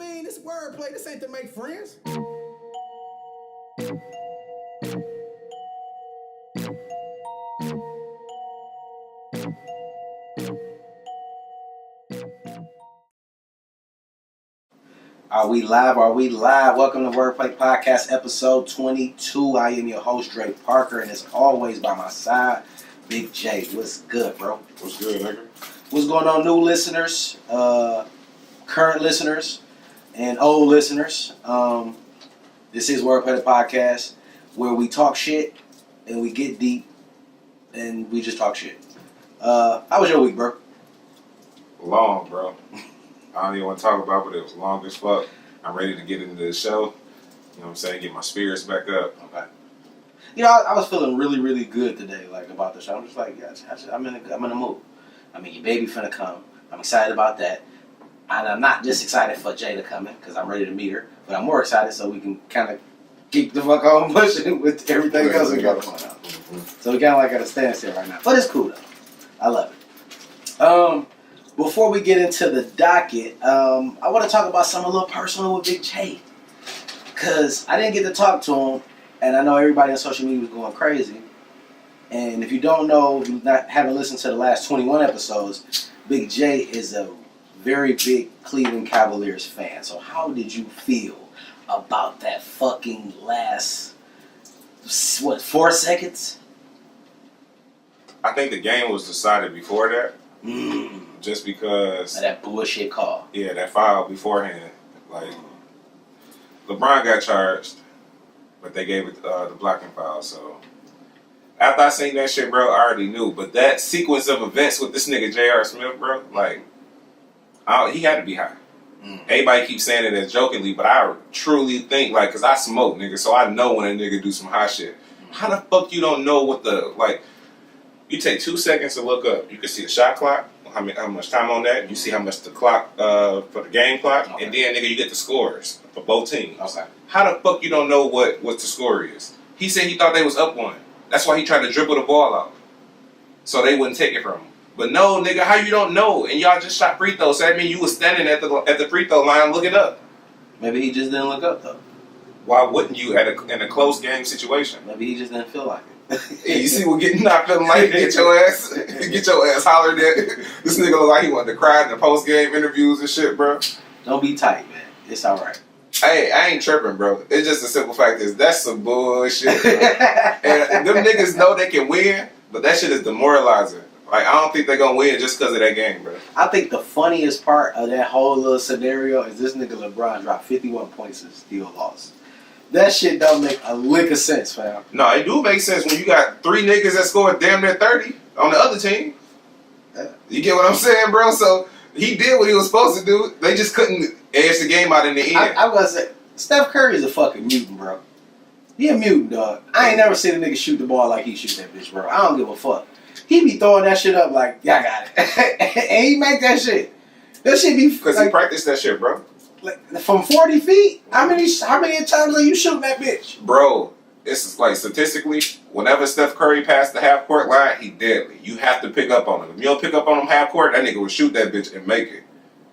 mean, this wordplay. This ain't to make friends. Are we live? Are we live? Welcome to Wordplay Podcast, episode 22. I am your host, Drake Parker, and as always, by my side, Big J. What's good, bro? What's good, nigga? What's going on, new listeners, current listeners, and old listeners? This is Wordplay the Podcast, where we talk shit, and we get deep, and we just talk shit. How was your week, bro? Long, bro. I don't even want to talk about it, but it was long as fuck. I'm ready to get into the show. You know what I'm saying? Get my spirits back up. Okay. You know, I was feeling really, really good today, like, about the show. I'm just like, yeah, I'm in a mood. I mean, your baby finna come. I'm excited about that. And I'm not just excited for Jay to come in, because I'm ready to meet her, but I'm more excited so we can kind of keep the fuck on pushing with everything else we got going on. So we kind of like at a standstill right now. But it's cool, though. I love it. Before we get into the docket, I want to talk about something a little personal with Big J. Because I didn't get to talk to him, and I know everybody on social media was going crazy. And if you don't know, if you haven't listened to the last 21 episodes, Big J is a very big Cleveland Cavaliers fan. So how did you feel about that fucking last, 4 seconds? I think the game was decided before that. Just because... That bullshit call. Yeah, that foul beforehand. Like, LeBron got charged, but they gave it the blocking foul, so... After I seen that shit, bro, I already knew. But that sequence of events with this nigga J.R. Smith, bro, like, he had to be high. Everybody keeps saying it as jokingly, but I truly think, like, because I smoke, nigga, so I know when a nigga do some high shit. How the fuck you don't know what the, like... You take 2 seconds to look up. You can see the shot clock, how much time on that. You see how much the clock for the game clock, okay. And then nigga, you get the scores for both teams. Okay. How the fuck you don't know what the score is? He said he thought they was up one. That's why he tried to dribble the ball out, so they wouldn't take it from him. But no, nigga, how you don't know? And y'all just shot free throws. So that means you was standing at the free throw line looking up. Maybe he just didn't look up though. Why wouldn't you in a close game situation? Maybe he just didn't feel like it. Yeah, you see what getting knocked up like get your ass hollered at. This nigga look like he wanted to cry in the post game interviews and shit, bro. Don't be tight, man. It's all right. I ain't tripping, bro. It's just a simple fact is that's some bullshit. And them niggas know they can win, but that shit is demoralizing. Like, I don't think they're gonna win just because of that game, bro. I think the funniest part of that whole little scenario is this nigga LeBron dropped 51 points and still lost. That shit don't make a lick of sense, fam. No, it do make sense when you got 3 niggas that scored damn near 30 on the other team. You get what I'm saying, bro? So he did what he was supposed to do. They just couldn't edge the game out in the end. I was say, Steph Curry is a fucking mutant, bro. He a mutant, dog. I ain't never seen a nigga shoot the ball like he shoot that bitch, bro. I don't give a fuck. He be throwing that shit up like, yeah, I got it. And he make that shit. That shit be... Because like, he practiced that shit, bro. Like, from 40 feet? How many times are you shooting that bitch? Bro, it's like statistically, whenever Steph Curry passed the half court line, he deadly. You have to pick up on him. If you don't pick up on him half court, that nigga will shoot that bitch and make it.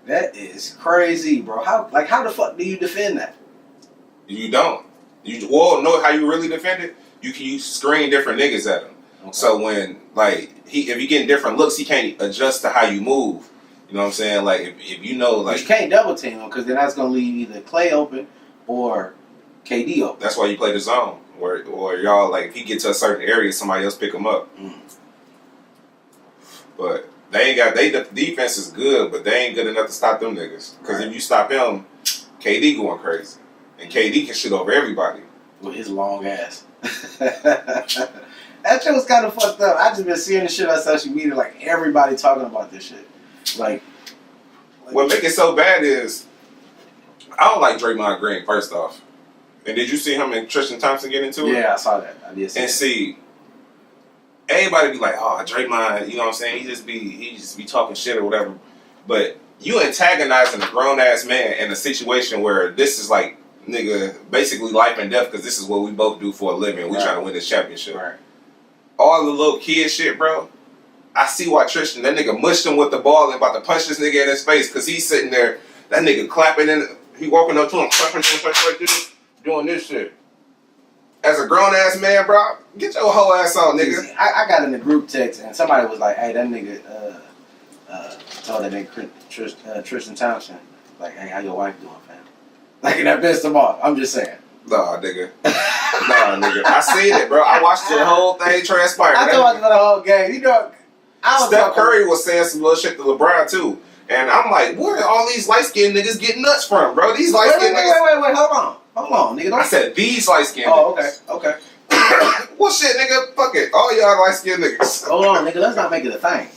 That is crazy, bro. How the fuck do you defend that? You don't. You know how you really defend it? You screen different niggas at him. Okay. So when if you getting different looks, he can't adjust to how you move. You know what I'm saying? Like, if you know, like... But you can't double team him, because then that's going to leave either Clay open or KD open. That's why you play the zone. Or y'all, like, if he gets to a certain area, somebody else pick him up. But they ain't got... The defense is good, but they ain't good enough to stop them niggas. Because if you stop him, KD going crazy. And KD can shit over everybody. With his long ass. That shit was kind of fucked up. I just been seeing this shit on social media, like, everybody talking about this shit. Like, what make it so bad is I don't like Draymond Green, first off. And did you see him and Tristan Thompson get into it? Yeah, I saw that. I did see and that. See, everybody be like, oh, Draymond, you know what I'm saying? He just be talking shit or whatever. But you antagonizing a grown ass man in a situation where this is like, nigga, basically life and death, because this is what we both do for a living. We trying to win this championship. Right. All the little kid shit, bro. I see why Tristan, that nigga mushed him with the ball and about to punch this nigga in his face, because he's sitting there, that nigga clapping in he walking up to him, like this, doing this shit. As a grown ass man, bro, get your whole ass on, nigga. I got in the group text and somebody was like, "Hey, that nigga told that nigga Tristan Thompson, like, hey, how your wife doing, fam?" Like, and that pissed him off. I'm just saying. Nah, nigga. Nigga. I seen it, bro. I watched the whole thing transpire. I talked about the whole game. You know, Steph Curry was saying some little shit to LeBron too. And I'm like, where are all these light-skinned niggas getting nuts from, bro? These light-skinned niggas. Wait, hold on, nigga. I said these light-skinned niggas. Okay. Well, shit, nigga, fuck it. All y'all light-skinned niggas. Hold on, nigga. Let's not make it a thing.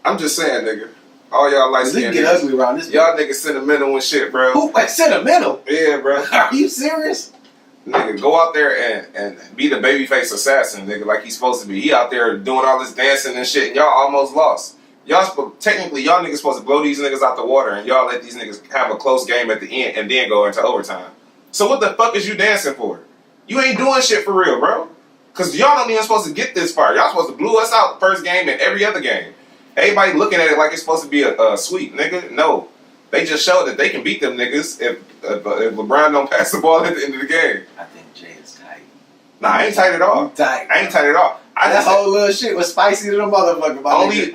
I'm just saying, nigga. All y'all light-skinned niggas. Get ugly around this. Y'all niggas sentimental and shit, bro. Who? Sentimental? Yeah, bro. Are you serious? Nigga, go out there and be the babyface assassin, nigga, like he's supposed to be. He out there doing all this dancing and shit, and y'all almost lost. Technically, y'all niggas supposed to blow these niggas out the water, and y'all let these niggas have a close game at the end, and then go into overtime. So what the fuck is you dancing for? You ain't doing shit for real, bro. Cause y'all don't even supposed to get this far. Y'all supposed to blew us out the first game and every other game. Everybody looking at it like it's supposed to be a sweep, nigga. No, they just showed that they can beat them niggas if LeBron don't pass the ball at the end of the game. I think Jay is tight. Nah, I ain't tight at all. I ain't tight at all. That whole little shit was spicy to the motherfucker.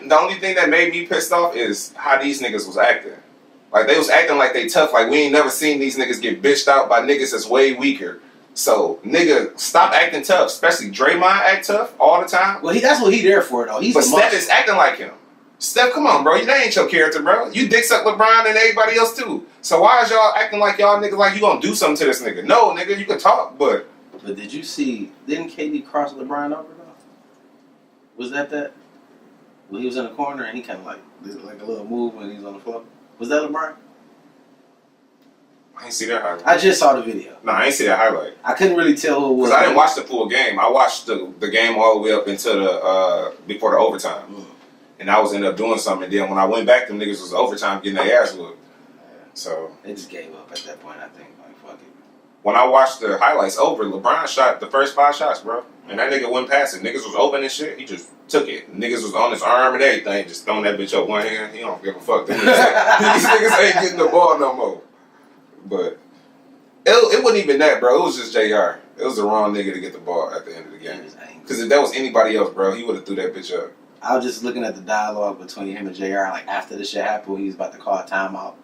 The only thing that made me pissed off is how these niggas was acting. Like, they was acting like they tough. Like, we ain't never seen these niggas get bitched out by niggas that's way weaker. So, nigga, stop acting tough. Especially Draymond act tough all the time. Well, that's what he there for, though. But Steph is acting like him. Steph, come on, bro. That ain't your character, bro. You dick suck LeBron and everybody else, too. So why is y'all acting like y'all niggas like you gonna do something to this nigga? No, nigga, you can talk, but... But did you see... Didn't KD cross LeBron over, though? Was that? When he was in the corner and he kind of like did like a little move when he was on the floor. Was that LeBron? I ain't see that highlight. I just saw the video. No, I ain't see that highlight. I couldn't really tell who it was. Because I didn't watch the full game. I watched the game all the way up into the before the overtime. And I was ended up doing something. And then when I went back, them niggas was overtime getting their ass whooped. So they just gave up at that point, I think. Like, fuck it. When I watched the highlights over, LeBron shot the first 5 shots, bro. And that nigga went past it. Niggas was open and shit. He just took it. Niggas was on his arm and everything, just throwing that bitch up one hand. He don't give a fuck. These niggas ain't getting the ball no more. But it wasn't even that, bro. It was just JR. It was the wrong nigga to get the ball at the end of the game. Because if that was anybody else, bro, he would have threw that bitch up. I was just looking at the dialogue between him and JR, like after the shit happened when he was about to call a timeout.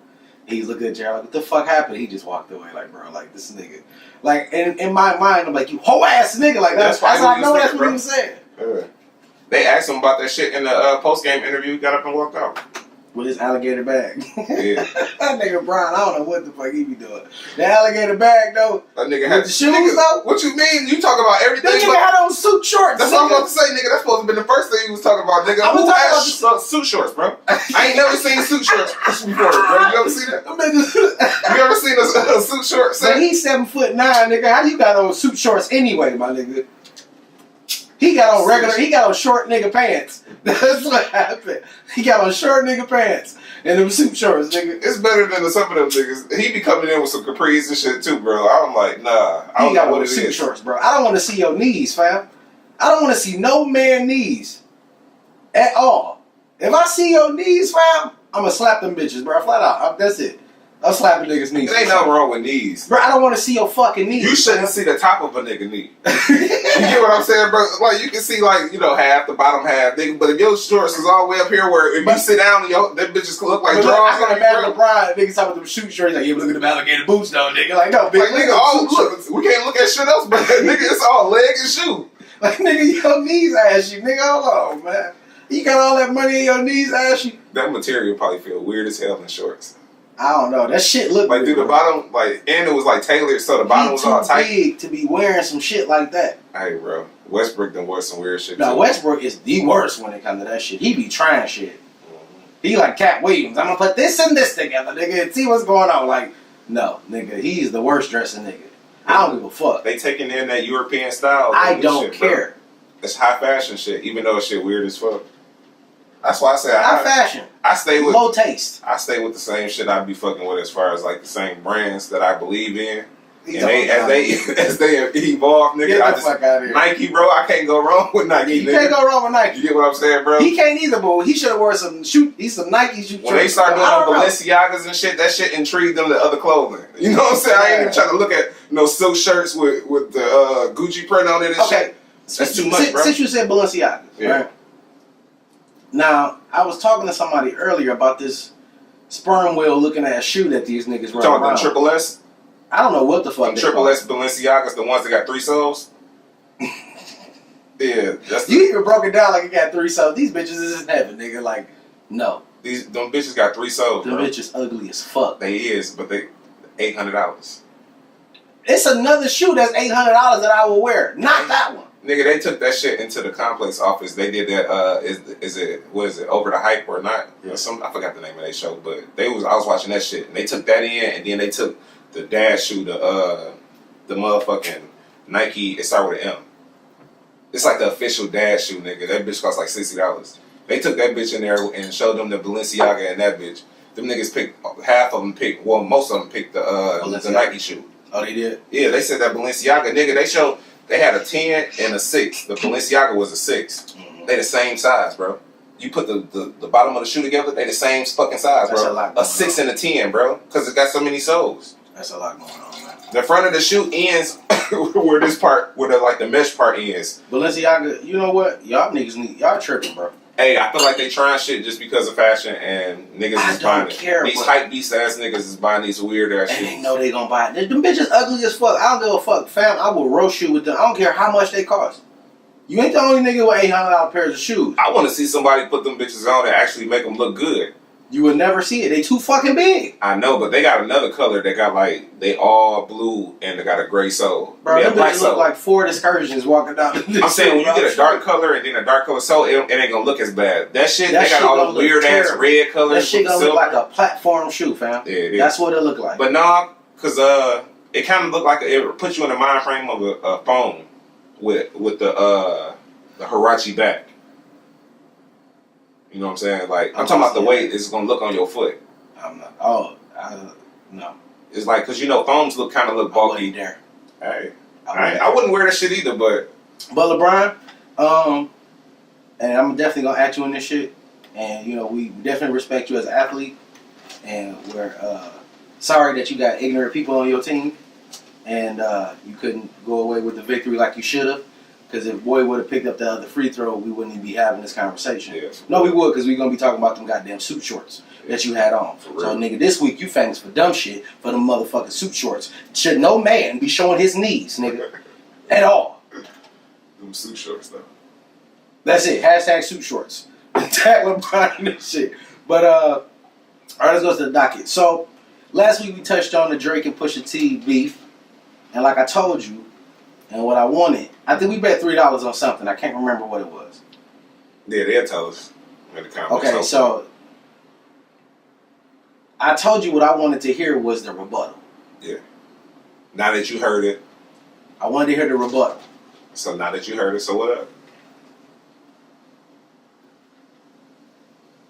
He's looking at JR like, what the fuck happened? He just walked away like, bro, like this nigga. Like in my mind, I'm like, you whole ass nigga. Like that's how I know that's what he was saying. Yeah. They asked him about that shit in the post game interview. He got up and walked out. With his alligator bag. Yeah. That nigga Brian, I don't know what the fuck he be doing. The alligator bag though. That nigga had the shoes though. What you mean? You talking about everything? That nigga had on suit shorts. That's what I'm about to say, nigga. That's supposed to be the first thing he was talking about, nigga. Who has suit shorts, bro? I ain't never seen suit shorts before, bro. You ever seen that? You ever seen a suit short set? Man, he's 7'9", nigga. How you got on suit shorts anyway, my nigga? He got on he got on short nigga pants. That's what happened. He got on short nigga pants and them suit shorts, nigga. It's better than some of them niggas. He be coming in with some capris and shit too, bro. I'm like, nah. I don't know what it suit shorts, bro. I don't want to see your knees, fam. I don't want to see no man knees at all. If I see your knees, fam, I'm gonna slap them bitches, bro. Flat out. That's it. I'm slapping niggas' knees. There ain't nothing wrong with knees. Bro, I don't want to see your fucking knees. You shouldn't see the top of a nigga knee. You get what I'm saying, bro? Like, you can see, like, you know, half, the bottom half, nigga. But if your shorts is all the way up here where if you sit down, that bitches look like drawers. I can imagine LeBron, niggas talking about them shoot shorts. Like, yeah, look at them alligator boots, though, nigga. Like, no, big. Like, nigga, look, we can't look at shit else, but nigga, it's all leg and shoe. Like, nigga, your knees ass you. Nigga, hold on, man. You got all that money in your knees ass you. That material probably feel weird as hell in shorts. I don't know. That shit looked like through the bottom, like, and it was like tailored, so the bottom was all tight. He too big to be wearing some shit like that. Hey, bro, Westbrook done wore some weird shit. No, Westbrook is the worst when it comes to that shit. He be trying shit. He like Cat Williams. I'm gonna put this and this together, nigga, and see what's going on. Like, no, nigga, he's the worst dressing nigga. I don't give a fuck. They taking in that European style. I don't care. Bro. It's high fashion shit, even though it's shit weird as fuck. That's why I say high fashion. I stay with low taste. I stay with the same shit I be fucking with as far as like the same brands that I believe in. And as they evolve, nigga, Get the fuck out of here. Nike, bro, I can't go wrong with Nike. You can't go wrong with Nike. You get what I'm saying, bro? He can't either, but he should have worn some Nike shoes. When they start doing Balenciagas and shit, that shit intrigued them to other clothing. You know what I'm saying? I ain't even trying to look at silk shirts with the Gucci print on it and shit. That's too much, bro. Since you said Balenciagas, right? Now, I was talking to somebody earlier about this sperm whale looking at a shoe that these niggas run around. Talking about Triple S? I don't know what the fuck. Triple S Balenciagas, the ones that got 3 soles. Yeah, you even broke it down like it got 3 soles. These bitches is in heaven, nigga. Like, no. Them bitches got 3 soles. Them bitches ugly as fuck. They is, but they $800. It's another shoe that's $800 that I will wear. Not that one. Nigga, they took that shit into the complex office. They did that. Is it Over the Hype or not? Yeah. I forgot the name of that show, but I was watching that shit, and they took that in, and then they took the dad shoe, the motherfucking Nike. It started with an M. It's like the official dad shoe, nigga. That bitch cost like $60. They took that bitch in there and showed them the Balenciaga and that bitch. Them niggas picked most of them picked the Nike shoe. Oh, they did? Yeah, they said that Balenciaga, nigga. They had a 10 and a 6. The Balenciaga was a 6. Mm-hmm. They the same size, bro. You put the bottom of the shoe together, they the same fucking size, bro. A 6 and a 10, bro, because it got so many soles. That's a lot going on, man. The front of the shoe ends where the mesh part ends. Balenciaga, you know what? Y'all niggas y'all tripping, bro. Hey, I feel like they trying shit just because of fashion, and niggas is buying it. These hype beast ass niggas is buying these weird ass shoes. They know they gonna buy it. Them bitches ugly as fuck. I don't give a fuck, fam. I will roast you with them. I don't care how much they cost. You ain't the only nigga with $800 pairs of shoes. I want to see somebody put them bitches on and actually make them look good. You would never see it. They too fucking big. I know, but they got another color that got they all blue and they got a gray sole. Bro, them bitches look like Ford Excursions walking down. I'm saying when you get a dark color and then a dark color sole, it ain't gonna look as bad. That shit, they got all the weird ass red colors. That shit gonna look like a platform shoe, fam. Yeah, it is. That's what it look like. But nah, cause it kind of look like it puts you in the mind frame of a phone with the Huarache back. You know what I'm saying? Like, I'm talking about the way it's gonna look on your foot. I'm not. No. It's like, cause phones kind of look bulky. There. Hey, I wouldn't wear that shit either, but LeBron, and I'm definitely gonna add you in this shit. And we definitely respect you as an athlete, and we're sorry that you got ignorant people on your team, and you couldn't go away with the victory like you should have. Because if Boy would have picked up the other free throw, we wouldn't even be having this conversation. Yes. No, we would, because we're going to be talking about them goddamn suit shorts that you had on. So, nigga, this week you famous for dumb shit for them motherfucking suit shorts. Should no man be showing his knees, nigga, at all. Them suit shorts, though. That's it. Hashtag suit shorts. Tag LeBron and this shit. But, all right, let's go to the docket. So, last week we touched on the Drake and Pusha T beef. And like I told you, and what I wanted, I think we bet $3 on something. I can't remember what it was. Yeah, they'll tell us in the comments. Okay, so I told you what I wanted to hear was the rebuttal. Yeah. Now that you heard it. I wanted to hear the rebuttal. So now that you heard it, so what up?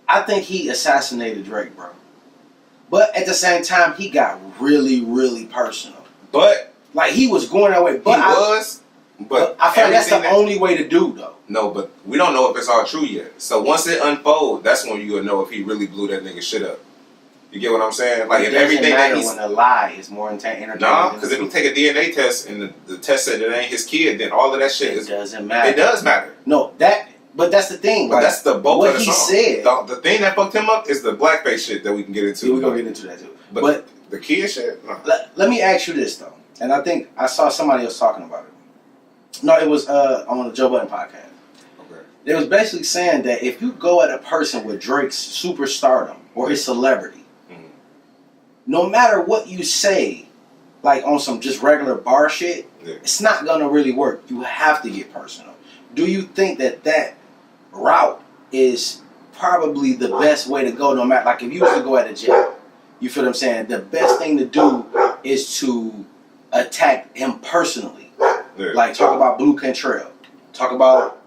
I think he assassinated Drake, bro. But at the same time, he got really, really personal. But like he was going that way. But But I feel like that's the only way to do, though. No, but we don't know if it's all true yet. So once it unfolds, that's when you'll know if he really blew that nigga shit up. You get what I'm saying? Like, if everything that he's... when a lie is more entertaining. Nah, because if you take a DNA test and the test said it ain't his kid, then all of that shit doesn't matter. It does matter. No, but that's the thing. But like, that's the bulk of the song. What he said. The thing that fucked him up is the blackface shit that we can get into. Yeah, we're going to get into that, too. But the kid shit? Nah. Let me ask you this, though. And I think I saw somebody else talking about it. No, it was on the Joe Budden podcast. Okay. They was basically saying that if you go at a person with Drake's superstardom or his celebrity, no matter what you say, like on some just regular bar shit, it's not going to really work. You have to get personal. Do you think that route is probably the best way to go, no matter, like if you was to go at a jail, you feel what I'm saying? The best thing to do is to attack him personally. Yeah. Like talk about Blue Cantrell, talk about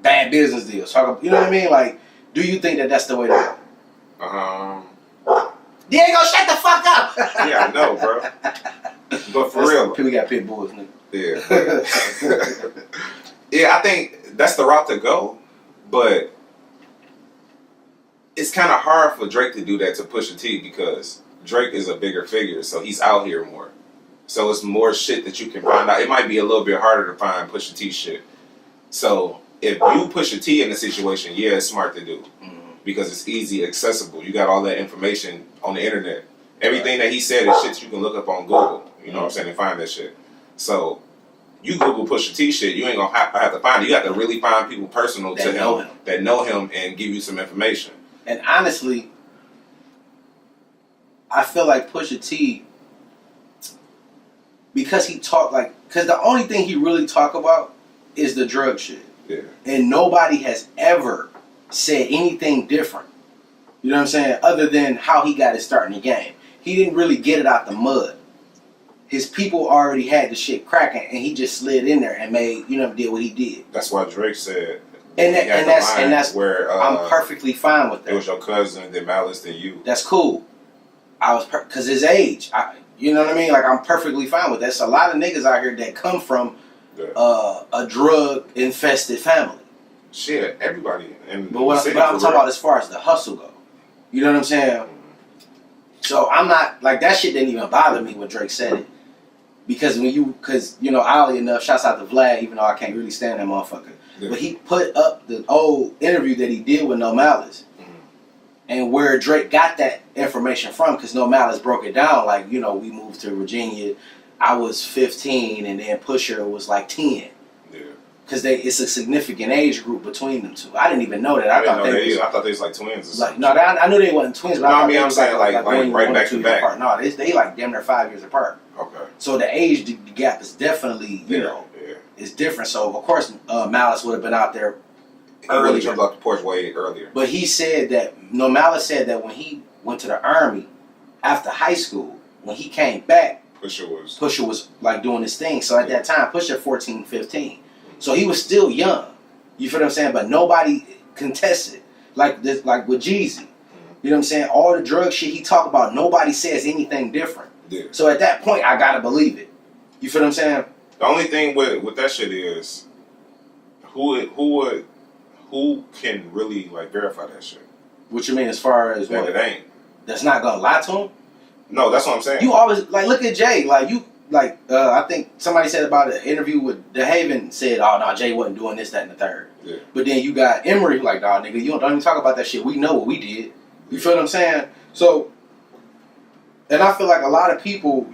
bad business deals, talk about, you know what I mean? Like, do you think that that's the way to go? Diego, shut the fuck up! Yeah, I know, bro. But for real, we got pit bulls, nigga. Yeah. Yeah, I think that's the route to go, but it's kind of hard for Drake to do that to Pusha T because Drake is a bigger figure, so he's out here more. So it's more shit that you can find out. It might be a little bit harder to find Pusha T shit. So if you Pusha T in the situation, yeah, it's smart to do because it's easy, accessible. You got all that information on the internet. Everything that he said is shit you can look up on Google. You know what I'm saying? And find that shit. So you Google Pusha T shit, you ain't gonna have to find it. You got to really find people personal that to know him that know him and give you some information. And honestly, I feel like Pusha T, because the only thing he really talk about is the drug shit. Yeah. And nobody has ever said anything different. You know what I'm saying? Other than how he got his start in the game. He didn't really get it out the mud. His people already had the shit cracking, and he just slid in there and did what he did. That's why Drake said, and that's where I'm perfectly fine with that. It was your cousin, then Malice, then you. That's cool. I was because his age, you know what I mean. Like I'm perfectly fine with that. There's a lot of niggas out here that come from a drug infested family. Shit, everybody. But I'm talking about as far as the hustle go. You know what I'm saying? So I'm not like that shit didn't even bother me when Drake said it. Because oddly enough, shouts out to Vlad, even though I can't really stand that motherfucker. Yeah. But he put up the old interview that he did with No Malice. And where Drake got that information from, because No Malice broke it down, like, we moved to Virginia, I was 15, and then Pusha was like 10. Yeah. Because it's a significant age group between them two. I didn't even know that. I thought they was like twins or something. I knew they wasn't twins, but I'm saying like right back to back. Apart. No, they like damn near 5 years apart. Okay. So the age gap is definitely, it's different. So, of course, Malice would have been out there earlier. He jumped off the porch way earlier. But he said that, Malice said that when he went to the Army after high school, when he came back, Pusha was like doing his thing. So at that time, Pusha 14, 15. So he was still young. You feel what I'm saying? But nobody contested. Like with Jeezy. You know what I'm saying? All the drug shit he talk about, nobody says anything different. Yeah. So at that point, I gotta believe it. You feel what I'm saying? The only thing with that shit is who can really like verify that shit? What you mean as far as that what? It ain't. That's not gonna lie to him? No, that's what I'm saying. You always look at Jay, I think somebody said about an interview with DeHaven said, oh no, Jay wasn't doing this, that, and the third. Yeah. But then you got Emery like, nah, nigga, you don't even talk about that shit. We know what we did. You feel what I'm saying? So, and I feel like a lot of people,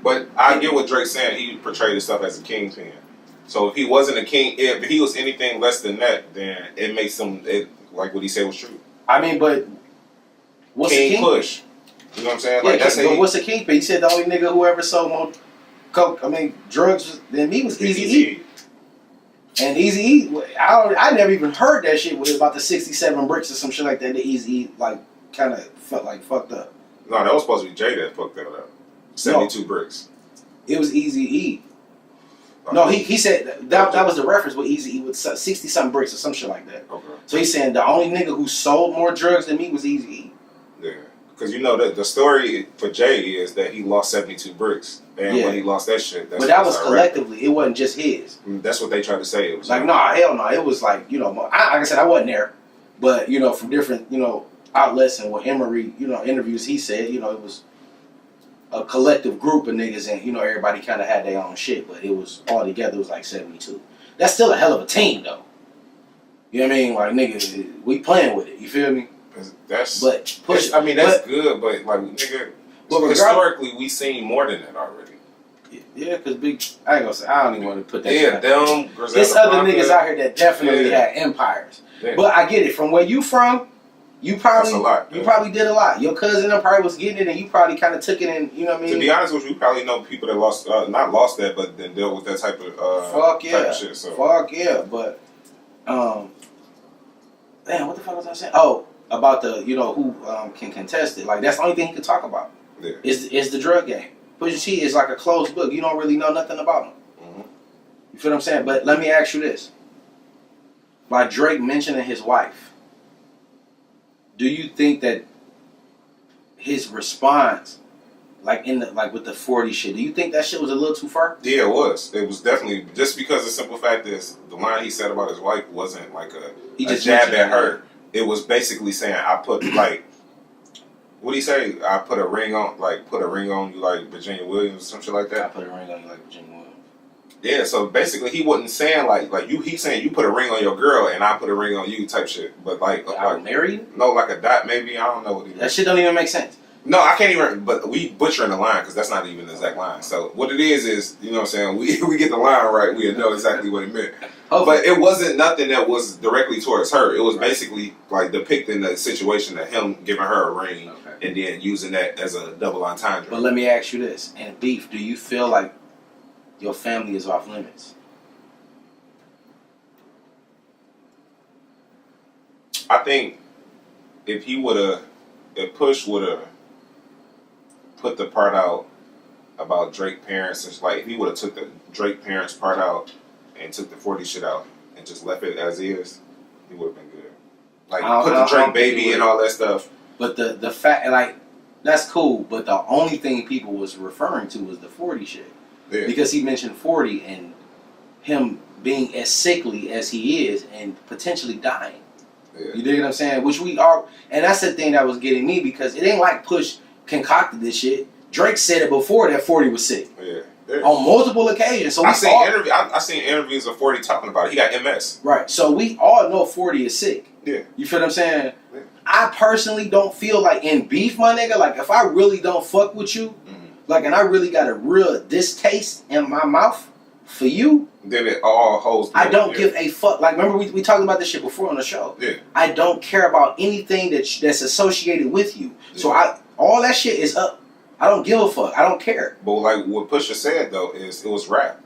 But I get what Drake's saying. He portrayed himself as a kingpin. So if he wasn't a king, if he was anything less than that, then it makes him like what he said was true. I mean, but what's King a king? Push. You know what I'm saying? Like but what's a kingpin? He said the only nigga who ever sold more coke, drugs than me was Eazy-E. And Eazy-E, I never even heard that shit. It was about the 67 bricks or some shit like that. The Eazy-E kind of felt like fucked up. No, that was supposed to be Jay that fucked that up. 72 bricks. It was Eazy-E. No, he said that was the reference with Eazy-E with 60 something bricks or some shit like that. Okay. So he's saying the only nigga who sold more drugs than me was Eazy-E. Yeah. Because the story for Jay is that he lost 72 bricks. And when he lost that shit, but that was collectively. It wasn't just his. That's what they tried to say. It was hell no. It was like, like I said, I wasn't there. But, from different, outlets and what Emery, interviews he said, it was a collective group of niggas and, everybody kind of had their own shit. But it was all together, it was like 72. That's still a hell of a team, though. You know what I mean? Like, nigga, we playing with it. You feel me? That's good, but like nigga, historically we seen more than that already. Yeah, because I ain't gonna say I don't even want to put that. Yeah, them. There's other niggas out here that definitely had empires. Yeah. But I get it. From where you from, you probably probably did a lot. Your cousin probably was getting it, and you probably kind of took it in. You know what I mean? To be honest with you, probably know people that lost, not lost that, but then dealt with that type of type of shit. So. Fuck yeah, but damn, what the fuck was I saying? Oh. About the, who can contest it. Like, that's the only thing he can talk about. Yeah. Is the drug game. Pusha T is like a closed book. You don't really know nothing about him. Mm-hmm. You feel what I'm saying? But let me ask you this. By Drake mentioning his wife, do you think that his response like with the 40 shit. Do you think that shit was a little too far? Yeah, it was. It was definitely just because the simple fact is the line he said about his wife wasn't like a jab at her. It was basically saying I put like what do you say? I put a ring on you like Virginia Williams or some shit like that. I put a ring on you like Virginia Williams. Yeah, so basically he wasn't saying like you. He's saying you put a ring on your girl and I put a ring on you type shit. But like married? No, like a dot maybe. I don't know what he. That shit don't even make sense. No, I can't even. But we butchering the line because that's not even the exact line. So what it is you know what I'm saying. We get the line right, we know exactly what it meant. But it wasn't nothing that was directly towards her. It was basically like depicting the situation of him giving her a ring and then using that as a double entendre. But let me ask you this: in beef, do you feel like your family is off limits? I think if Push would have put the part out about Drake parents, it's like if he would have took the Drake parents part out and took the 40 shit out and just left it as is, he would have been good. Like put the Drake baby and all that stuff. But the fact, like, that's cool. But the only thing people was referring to was the 40 shit. Yeah. Because he mentioned 40 and him being as sickly as he is and potentially dying. Yeah. You dig what I'm saying? Which we are, and that's the thing that was getting me because it ain't like Push concocted this shit. Drake said it before that 40 was sick. Yeah. On multiple occasions. So I seen interviews of 40 talking about it. He got MS. Right. So we all know 40 is sick. Yeah. You feel what I'm saying? Yeah. I personally don't feel like in beef, my nigga, like if I really don't fuck with you, like, and I really got a real distaste in my mouth for you, then it all holds. I don't give a fuck. Like, remember we talked about this shit before on the show. Yeah. I don't care about anything that's associated with you. Yeah. So all that shit is up. I don't give a fuck. I don't care. But like what Pusha said though is it was rap.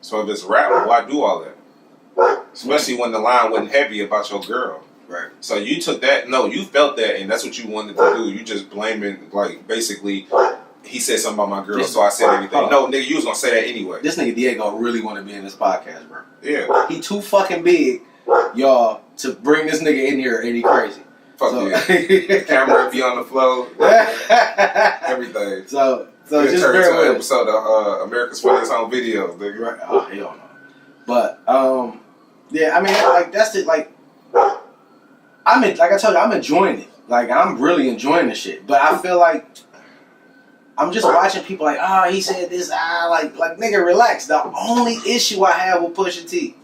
So if it's rap, why do all that? Especially when the line wasn't heavy about your girl. Right. So you took that. No, you felt that, and that's what you wanted to do. You just blaming like basically. He said something about my girl, so I said everything. No, nigga, you was gonna say that anyway. This nigga Diego really want to be in this podcast, bro. Yeah. He too fucking big, y'all, to bring this nigga in here and he crazy. Fuck yeah. The camera be on the floor. Everything. So just bear with us. Episode of America's Funniest Home Videos, nigga. Right. Oh, hell no. But, yeah, I mean, like, that's it. Like I told you, I'm enjoying it. Like, I'm really enjoying the shit. But I feel like I'm just watching people like, he said this, like nigga, relax. The only issue I have with Pusha T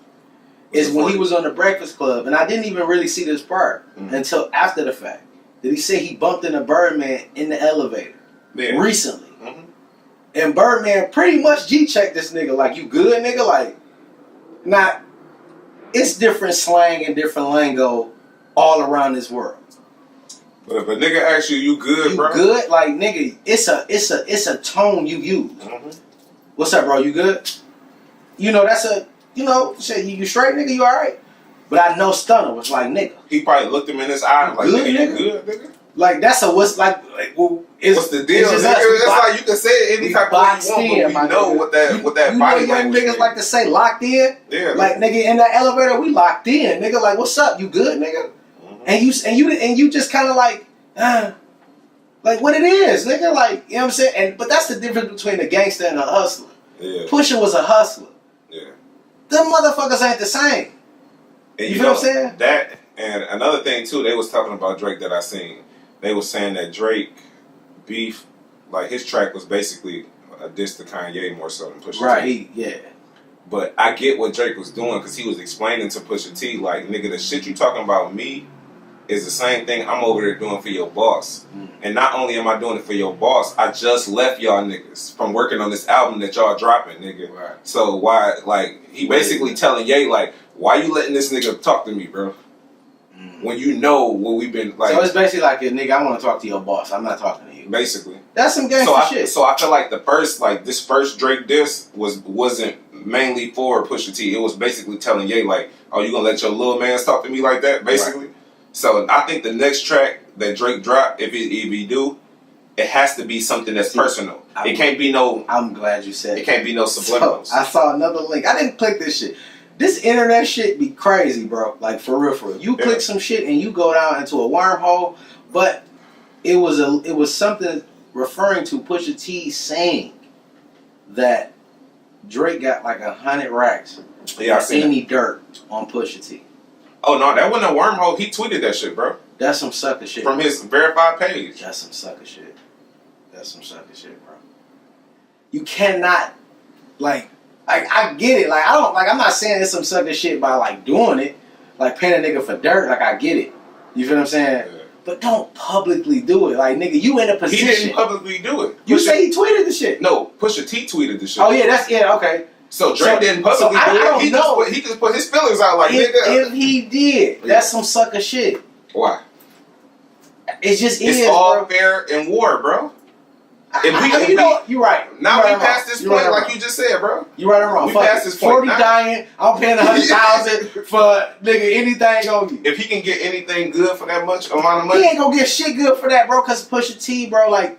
is when he was on the Breakfast Club, and I didn't even really see this part until after the fact. That he said he bumped into Birdman in the elevator recently. Mm-hmm. And Birdman pretty much G-checked this nigga like, you good, nigga? Like, not, it's different slang and different lingo all around this world. But if a nigga asks you good, bro? You good? Like, nigga, it's a tone you use. Mm-hmm. What's up, bro? You good? You know, that's shit, you straight, nigga? You alright? But I know Stunner was like, nigga. He probably looked him in his eye like, good, nigga, you good, nigga? Like, that's a, what's like well, what's the deal? It's like you can say it any type of way you want, but we know what that body language young niggas like to say locked in? Yeah. Like, nigga, in that elevator, we locked in. Nigga, like, what's up? You good, nigga? And you just kind of like what it is, nigga. Like, you know what I'm saying? But that's the difference between a gangster and a hustler. Yeah. Pusha was a hustler. Yeah. Them motherfuckers ain't the same. And you feel what I'm saying? That and another thing too, they was talking about Drake that I seen. They was saying that Drake beef, like his track was basically a diss to Kanye more so than Pusha T. Right. Yeah. But I get what Drake was doing because he was explaining to Pusha T like, nigga, the shit you talking about me is the same thing I'm over there doing for your boss. And not only am I doing it for your boss, I just left y'all niggas from working on this album that y'all dropping, nigga. Right. So why, like, he basically telling Ye, like, why you letting this nigga talk to me, bro? When you know what we've been, like. So it's basically like, nigga, I want to talk to your boss. I'm not talking to you. Basically. That's some gangster shit. So I feel like this first Drake diss wasn't mainly for Pusha T. It was basically telling Ye, like, oh, you gonna let your little mans talk to me like that, basically? Right. So I think the next track that Drake dropped, if he do, it has to be something that's personal. It can't be no. I'm glad you said it. It can't be no subliminals. So I saw another link. I didn't click this shit. This internet shit be crazy, bro. Like, for real, for real. You click some shit and you go down into a wormhole. But it was something referring to Pusha T saying that Drake got like 100 racks. Yeah, I seen any dirt on Pusha T. Oh no, that wasn't a wormhole. He tweeted that shit, bro. That's some sucker shit. From his verified page. That's some sucker shit. That's some sucker shit, bro. You cannot, like, I get it. Like, I don't, like, I'm not saying it's some sucker shit by, like, doing it. Like, paying a nigga for dirt. Like, I get it. You feel what I'm saying? Yeah. But don't publicly do it. Like, nigga, you in a position. He didn't publicly do it. You say he tweeted the shit. No, Pusha T tweeted the shit. Oh, yeah, okay. So Drake didn't publicly do it. He just put his feelings out like, nigga. If he did, that's some sucker shit. Why? It just is. It's all bro. fair in war, bro. You're right. Now we past this point, like you just said, bro. You right or wrong. We past this point. 40 dying. I'm paying 100,000 for nigga anything on you. If he can get anything good for that much amount of money, he ain't gonna get shit good for that, bro. Cause Pusha T, bro, like.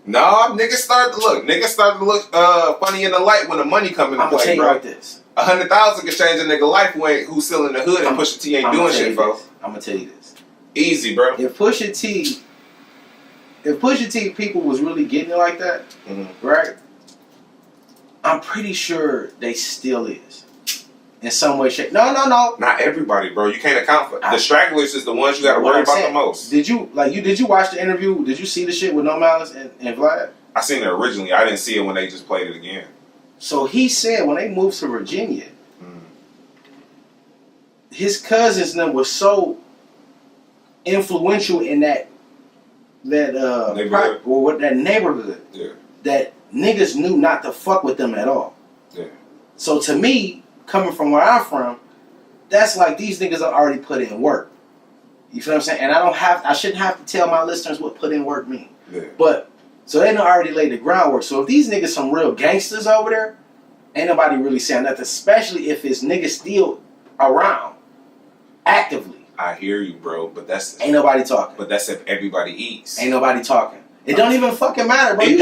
Nah, niggas started to look funny in the light when the money come into play, tell you bro. like this. 100,000 can change a nigga life who's still in the hood and Pusha T ain't doing shit, bro. I'm gonna tell you this. Easy, bro. If Pusha T people was really getting it like that, right? I'm pretty sure they still is. In some way, shape. No. Not everybody, bro. You can't account for the stragglers is the ones you gotta worry about the most. Did you watch the interview? Did you see the shit with No Malice and Vlad? I seen it originally. I didn't see it when they just played it again. So he said when they moved to Virginia, his cousins were so influential in that neighborhood. that neighborhood, that niggas knew not to fuck with them at all. Yeah. So to me, coming from where I'm from, that's like these niggas are already put in work. You feel what I'm saying? And I shouldn't have to tell my listeners what put in work mean. Yeah. But so they done already laid the groundwork. So if these niggas some real gangsters over there, ain't nobody really saying nothing, especially if it's niggas still around actively. I hear you, bro, but that's ain't nobody talking. But that's if everybody eats. Ain't nobody talking. It don't even fucking matter, bro. It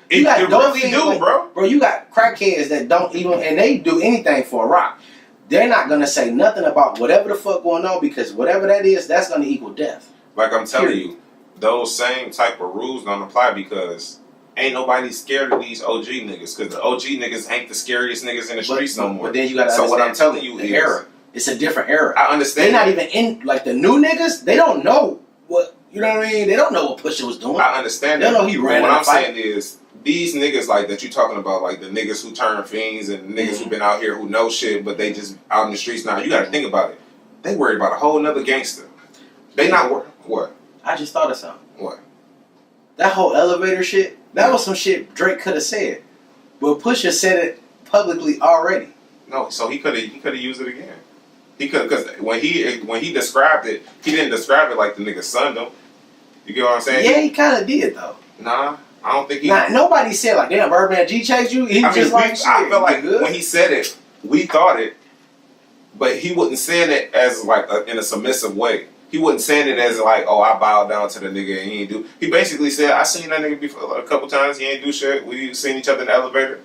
really do, bro. Bro, you got crackheads that don't even, and they do anything for a rock. They're not gonna say nothing about whatever the fuck going on because whatever that is, that's gonna equal death. Like I'm telling you, those same type of rules don't apply because ain't nobody scared of these OG niggas because the OG niggas ain't the scariest niggas in the streets no more. But then you gotta so what I'm telling you the is era. It's a different era. I understand. They're not even in, like the new niggas, they don't know what, you know what I mean? They don't know what Pusha was doing. I understand that. They don't know he ran. What I'm saying is, these niggas like that you talking about, like the niggas who turn fiends and the niggas who been out here who know shit, but they just out in the streets now. You gotta think about it. They worried about a whole nother gangster. They not worried. What? I just thought of something. What? That whole elevator shit, that was some shit Drake could have said. But Pusha said it publicly already. No, so he could have used it again. He could, because when he described it, he didn't describe it like the nigga sunned him. You get what I'm saying? Yeah, he kind of did though. Nah, I don't think he. Nah, nobody said like, "Damn, Birdman G chased you." He just like, shit. I feel like when he said it, we thought it, but he wasn't saying it as like in a submissive way. He wasn't saying it as like, "Oh, I bowed down to the nigga and he ain't do." He basically said, "I seen that nigga before a couple times. He ain't do shit. We seen each other in the elevator.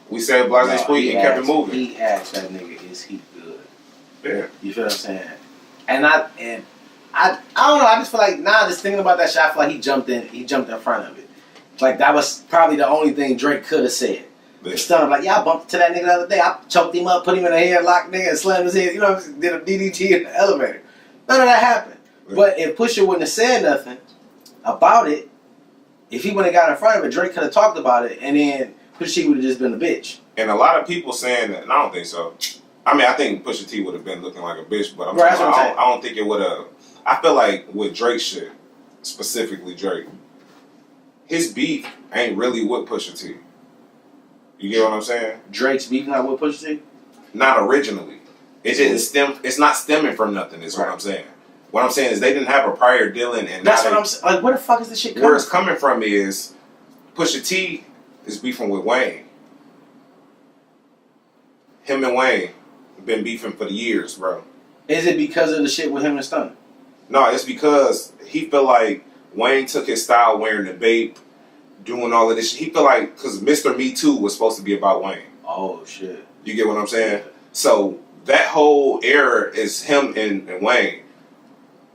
We said blase squeak and kept it moving." He asked that nigga, "Is he good?" Yeah. You feel what I'm saying? And I don't know. I just feel like just thinking about that shit, I feel like he jumped in front of it. Like that was probably the only thing Drake could have said. Yeah. Instead of like, I bumped into that nigga the other day. I choked him up, put him in a headlock, nigga, and slammed his head. You know, did a DDT in the elevator. None of that happened. Yeah. But if Pusha wouldn't have said nothing about it, if he wouldn't have got in front of it, Drake could have talked about it, and then Pusha would have just been a bitch. And a lot of people saying that, and I don't think so. I mean, I think Pusha T would have been looking like a bitch, but I don't think it would have. I feel like with Drake shit, specifically Drake, his beef ain't really with Pusha T. You get what I'm saying? Drake's beef not with Pusha T? Not originally. It didn't stem. It's not stemming from nothing. Is what I'm saying. What I'm saying is they didn't have a prior dealing, and that's what I'm saying. Like, where the fuck is this shit coming? Where it's coming from is Pusha T is beefing with Wayne. Him and Wayne been beefing for years, bro. Is it because of the shit with him and Stunner? No, it's because he feel like Wayne took his style wearing the bape, doing all of this shit. He feel like, because Mr. Me Too was supposed to be about Wayne. Oh, shit. You get what I'm saying? So that whole era is him and Wayne.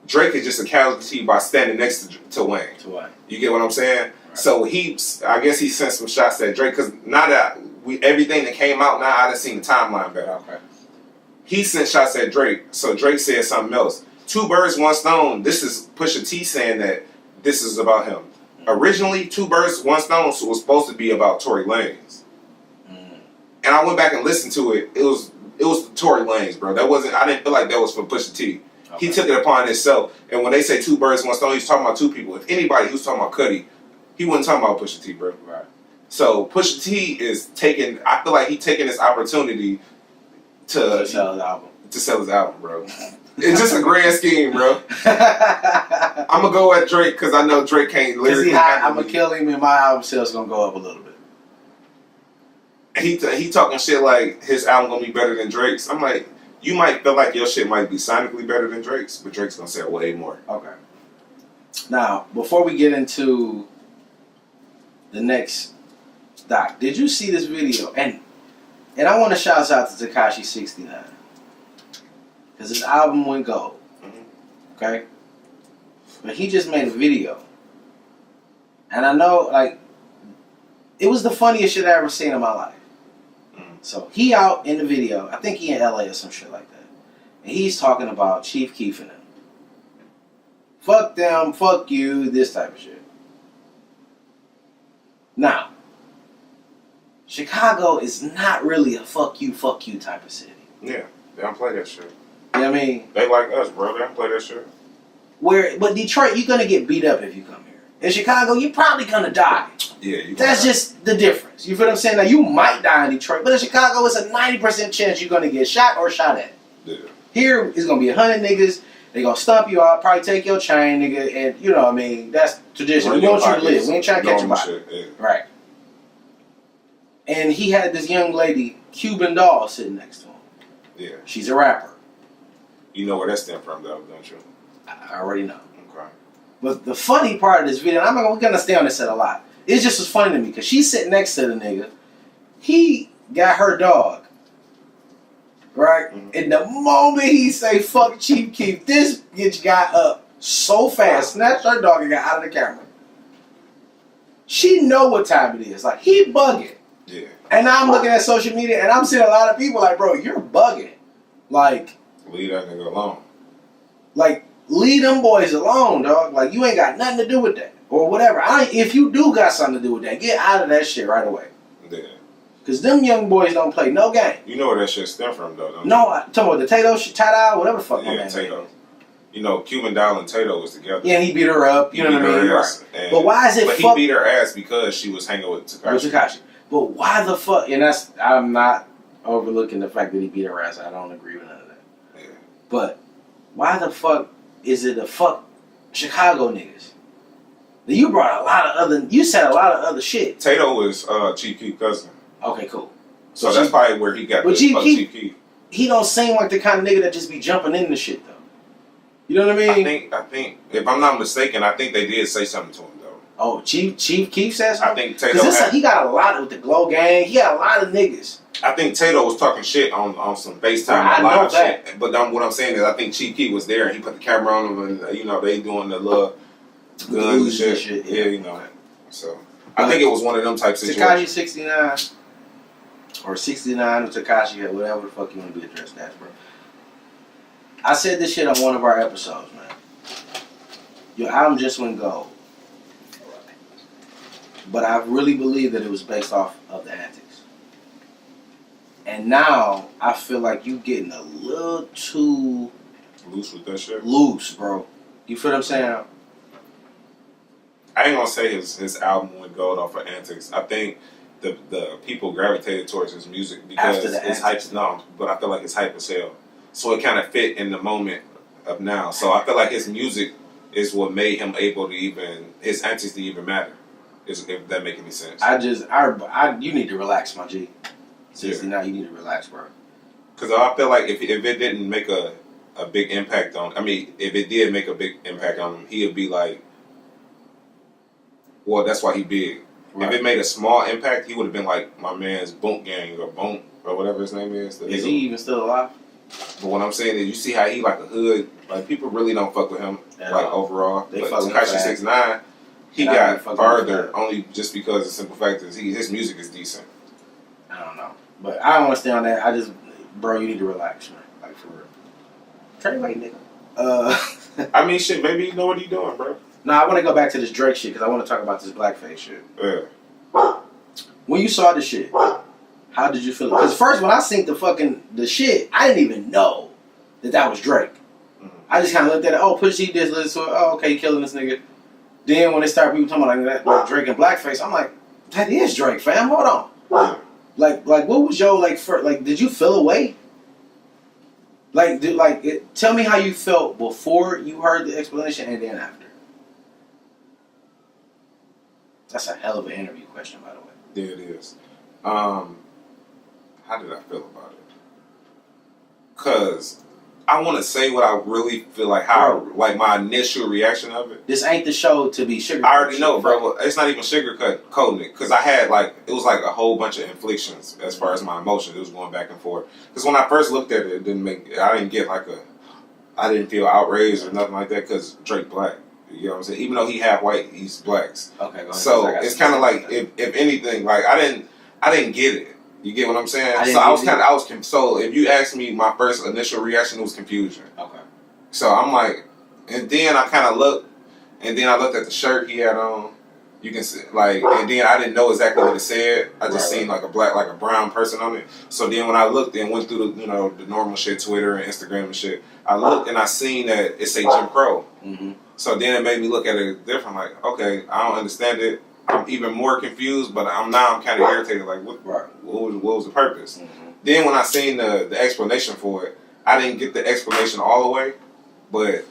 Drake is just a casualty by standing next to Wayne. To Wayne. You get what I'm saying? Right. So I guess he sent some shots at Drake because now that everything that came out now, I done seen the timeline better. Okay. He sent shots at Drake, so Drake said something else. Two birds, one stone. This is Pusha T saying that this is about him. Originally, Two Birds, One Stone was supposed to be about Tory Lanez. And I went back and listened to it. It was Tory Lanez, bro. That wasn't. I didn't feel like that was for Pusha T. Okay. He took it upon himself. And when they say two birds, one stone, he's talking about two people. If anybody, he was talking about Cudi. He wasn't talking about Pusha T, bro. Right. So Pusha T is taking. I feel like he's taking this opportunity to sell his album. To sell his album, bro. It's just a grand scheme, bro. I'm gonna go at Drake because I know Drake can't lyrically. I'm gonna kill him, and my album sales gonna go up a little bit. He talking shit like his album gonna be better than Drake's. I'm like, you might feel like your shit might be sonically better than Drake's, but Drake's gonna sell way more. Okay. Now, before we get into the next doc, did you see this video? And I want to shout out to Tekashi 69 because his album went gold. Mm-hmm. Okay, but he just made a video, and I know like it was the funniest shit I ever seen in my life. So he out in the video, I think he in LA or some shit like that. And he's talking about Chief Keef and them. Fuck them, fuck you, this type of shit. Now, Chicago is not really a fuck you type of city. Yeah, they don't play that shit. You know what I mean? They like us, bro. They don't play that shit. But Detroit, you're gonna get beat up if you come here. In Chicago, you're probably gonna die. Yeah, that's just the difference. You feel what I'm saying? Now, you might die in Detroit, but in Chicago, it's a 90% chance you're going to get shot or shot at. Yeah. Here, it's going to be 100 niggas. They're going to stomp you out, probably take your chain, nigga, and, you know what I mean? That's tradition. We want you to live. We ain't trying to catch your body. Yeah. Right. And he had this young lady, Cuban Doll, sitting next to him. Yeah. She's a rapper. You know where that stemmed from, though, don't you? I already know. Okay. But the funny part of this video, and we're going to stay on this set a lot. It just was funny to me because she's sitting next to the nigga. He got her dog. Right? Mm-hmm. And the moment he say, fuck Chief Keef, this bitch got up so fast, snatched her dog and got out of the camera. She know what time it is. Like, he bugging. Yeah. And I'm looking at social media and I'm seeing a lot of people like, bro, you're bugging. Like. Leave that nigga alone. Like, leave them boys alone, dog. Like, you ain't got nothing to do with that. Or whatever. If you do got something to do with that, get out of that shit right away. Yeah. Because them young boys don't play no game. You know where that shit stem from, though, don't you? No, I'm talking about the Tato shit, Tato, whatever the fuck my man Tato. is. You know, Cuban Doll and Tato was together. Yeah, and he beat her up. You know what I mean? Right. But why is it But he beat her ass because she was hanging with Tekashi. But why the fuck? And I'm not overlooking the fact that he beat her ass. I don't agree with none of that. Yeah. But why the fuck is it a fuck Chicago niggas? You brought you said a lot of other shit. Tato was Chief Keef's cousin. Okay, cool. So that's probably where he got the Chief Keef. He don't seem like the kind of nigga that just be jumping into shit though. You know what I mean? I think if I'm not mistaken, I think they did say something to him though. Oh, Chief Keef says something? I think Tato he got a lot with the Glow Gang. He got a lot of niggas. I think Tato was talking shit on some FaceTime live shit. But what I'm saying is I think Chief Keef was there and he put the camera on him and, you know, they doing the little guns and shit. Yeah, you know. So, I think it was one of them type situations. Tekashi 69 or 69 or Tekashi or whatever the fuck you want to be addressed as, bro. I said this shit on one of our episodes, man. Your album just went gold. But I really believe that it was based off of the antics. And now I feel like you getting a little too loose with that shit. Loose, bro. You feel what I'm saying? I ain't gonna say his album went gold off of antics. I think the people gravitated towards his music because it's hype. No, but I feel like it's hype as hell. So it kind of fit in the moment of now. So I feel like his music is what made him able to his antics to even matter. If that make any sense. You need to relax, my G. 69, you need to relax, bro. Because I feel like if it didn't make a big impact on, if it did make a big impact on him, he'd be like, well, that's why he big. Right. If it made a small impact, he would have been like my man's Boom Gang or Boom or whatever his name is. Is he even still alive? But what I'm saying is, you see how he like a hood. Like people really don't fuck with him overall. They but fuck with Tekashi 69, he got farther only just because the simple fact is his music is decent. I don't know, but I don't want to stay on that. I just, bro, you need to relax, man. Like for real. Trey White, nigga. I mean, shit. Maybe you know what he doing, bro. No, I want to go back to this Drake shit because I want to talk about this blackface shit. Yeah. When you saw the shit, how did you feel? Because first, when I seen the shit, I didn't even know that was Drake. Mm-hmm. I just kind of looked at it. Oh, Push T did listen to it. Oh, okay, he killing this nigga. Then when they start people talking about like that, like Drake and blackface, I'm like, that is Drake, fam. Hold on. Yeah. Like, what was your did you feel away? Tell me how you felt before you heard the explanation and then after. That's a hell of an interview question, by the way. Yeah, it is. How did I feel about it? Cause I want to say what I really feel like. Like my initial reaction of it. This ain't the show to be sugarcoating. I already know, bro. It's not even sugarcoating it. Cause I had it was like a whole bunch of inflictions as far as my emotions. It was going back and forth. Cause when I first looked at it, I didn't get I didn't feel outraged or nothing like that. Cause Drake black. You know what I'm saying? Even though he half white, he's blacks. Okay. Go ahead. So it's kind of like if anything, I didn't get it. You get what I'm saying? So if you ask me, my first initial reaction was confusion. Okay. So I'm like, and then I kind of looked, and then I looked at the shirt he had on. You can see, and then I didn't know exactly what it said. I just seen a brown person on it. So then when I looked and went through the normal shit, Twitter and Instagram and shit, I looked and I seen that it say Jim Crow. Mm-hmm. So then it made me look at it different. Like, okay, I don't understand it. I'm even more confused, but I'm kind of irritated. Like, what was the purpose? Mm-hmm. Then when I seen the explanation for it, I didn't get the explanation all the way, but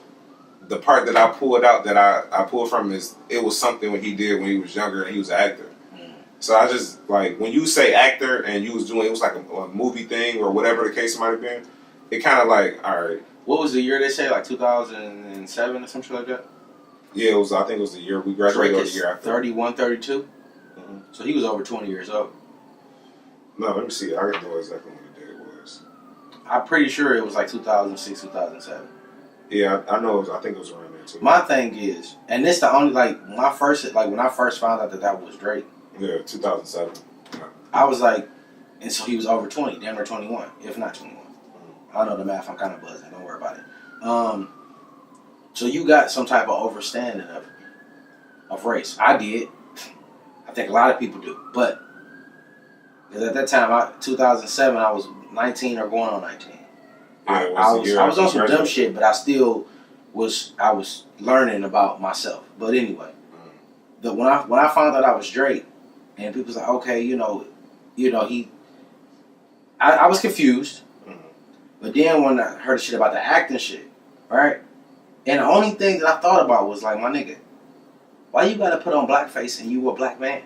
the part that I pulled out that I pulled from is it was something what he did when he was younger and he was an actor. Mm-hmm. So I just when you say actor and you was doing it was like a movie thing or whatever the case might have been, it kind of all right. What was the year they say? 2007 or something like that? Yeah, I think it was the year we graduated. The year after. 31, 32? Mm-hmm. So he was over 20 years old. No, let me see. I don't know exactly when the date was. I'm pretty sure it was 2006, 2007. Yeah, I know. I think it was around there too. My thing is, and this the only when I first found out that was Drake. Yeah, 2007. Yeah. I was like, and so he was over 20, damn near 21, if not 21. Mm-hmm. I know the math. I'm kind of buzzing. Don't worry about it. So you got some type of overstanding of race. I did. I think a lot of people do. But because at that time, 2007, I was 19 or going on 19. Yeah, I was on some dumb shit, but I still was learning about myself. But anyway, when I found out I was Drake, and people was like, okay, I was confused. Mm-hmm. But then when I heard shit about the acting shit, right? And the only thing that I thought about was my nigga, why you gotta put on blackface and you a black man?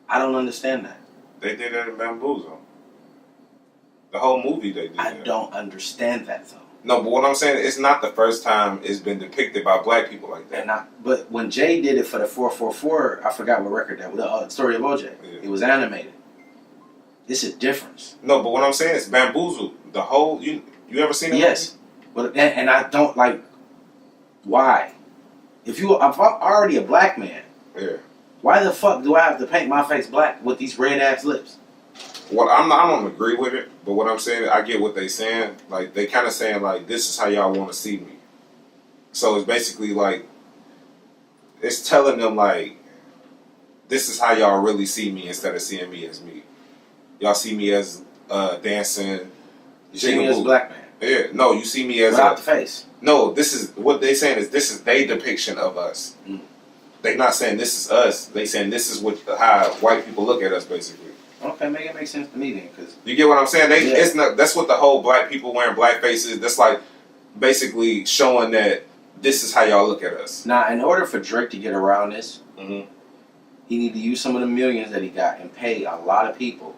I don't understand that. They did that in Bamboozle. The whole movie they did that. I don't understand that though. No, but what I'm saying, it's not the first time it's been depicted by black people like that. But when Jay did it for the 444, I forgot what record that was, the story of OJ. Yeah. It was animated. It's a difference. No, but what I'm saying is Bamboozle. The whole, you ever seen it? Yes. But and I don't why? If I'm already a black man, yeah. Why the fuck do I have to paint my face black with these red ass lips? Well, I don't agree with it, but what I'm saying, I get what they saying. They kind of saying this is how y'all want to see me. So it's basically it's telling them this is how y'all really see me instead of seeing me as me. Y'all see me as dancing. You see me as a black man. Yeah, no, you see me as without the face. No, this is what they saying is this is their depiction of us. Mm. They not saying this is us. They saying this is how white people look at us, basically. Okay, make it make sense to me then, because you get what I'm saying. It's not. That's what the whole black people wearing black faces. That's basically showing that this is how y'all look at us. Now, in order for Drake to get around this, mm-hmm. he need to use some of the millions that he got and pay a lot of people,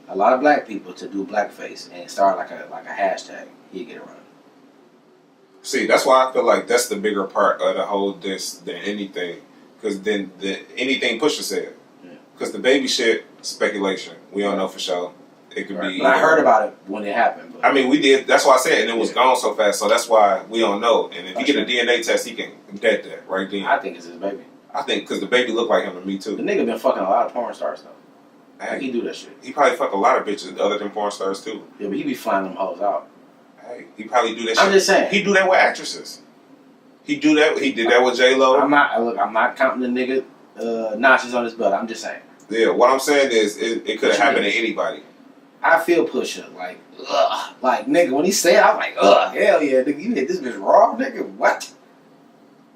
a lot of black people to do blackface and start like a hashtag. He'd get around. See, that's why I feel like that's the bigger part of the whole this than anything. Because then anything Pusha said. Because the baby shit, speculation. We don't know for sure. It could be. But I heard about it when it happened. But. I mean, we did. That's why I said, and it was gone so fast. So that's why we don't know. And if you get a DNA test, he can dead that right then. I think it's his baby. I think because the baby looked like him to me The too. nigga been fucking a lot of porn stars though. Like Hey, he do that shit. he probably fuck a lot of bitches other than porn stars too. Yeah, but he be flying them hoes out. Hey, he probably do that I'm shit. just saying. He do that with actresses. He do that. He did that with J-Lo. I'm not counting the nigga notches on his belt. I'm just saying. Yeah, what I'm saying is it could have happened to anybody. I feel Pusha like, ugh. Like, nigga, when he said it, I'm like, ugh, hell yeah, nigga, you hit this bitch raw, nigga, what?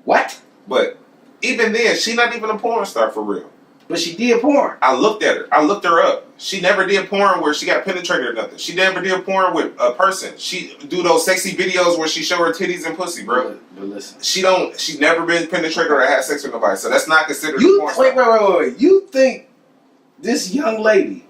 What? But even then, she not even a porn star for real. But she did porn. I looked at her. I looked her up. She never did porn where she got penetrated or nothing. She never did porn with a person. She do those sexy videos where she show her titties and pussy, bro. But listen. She's never been penetrated or had sex with nobody, so that's not considered a porn Wait. star. You think this young lady,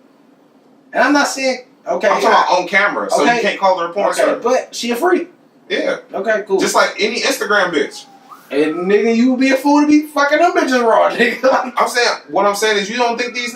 and I'm not saying, okay. I'm talking about on camera, so you can't call her a porn star. But she a freak. Yeah. Okay, cool. Just like any Instagram bitch. And nigga, you would be a fool to be fucking them bitches raw, nigga. What I'm saying is you don't think these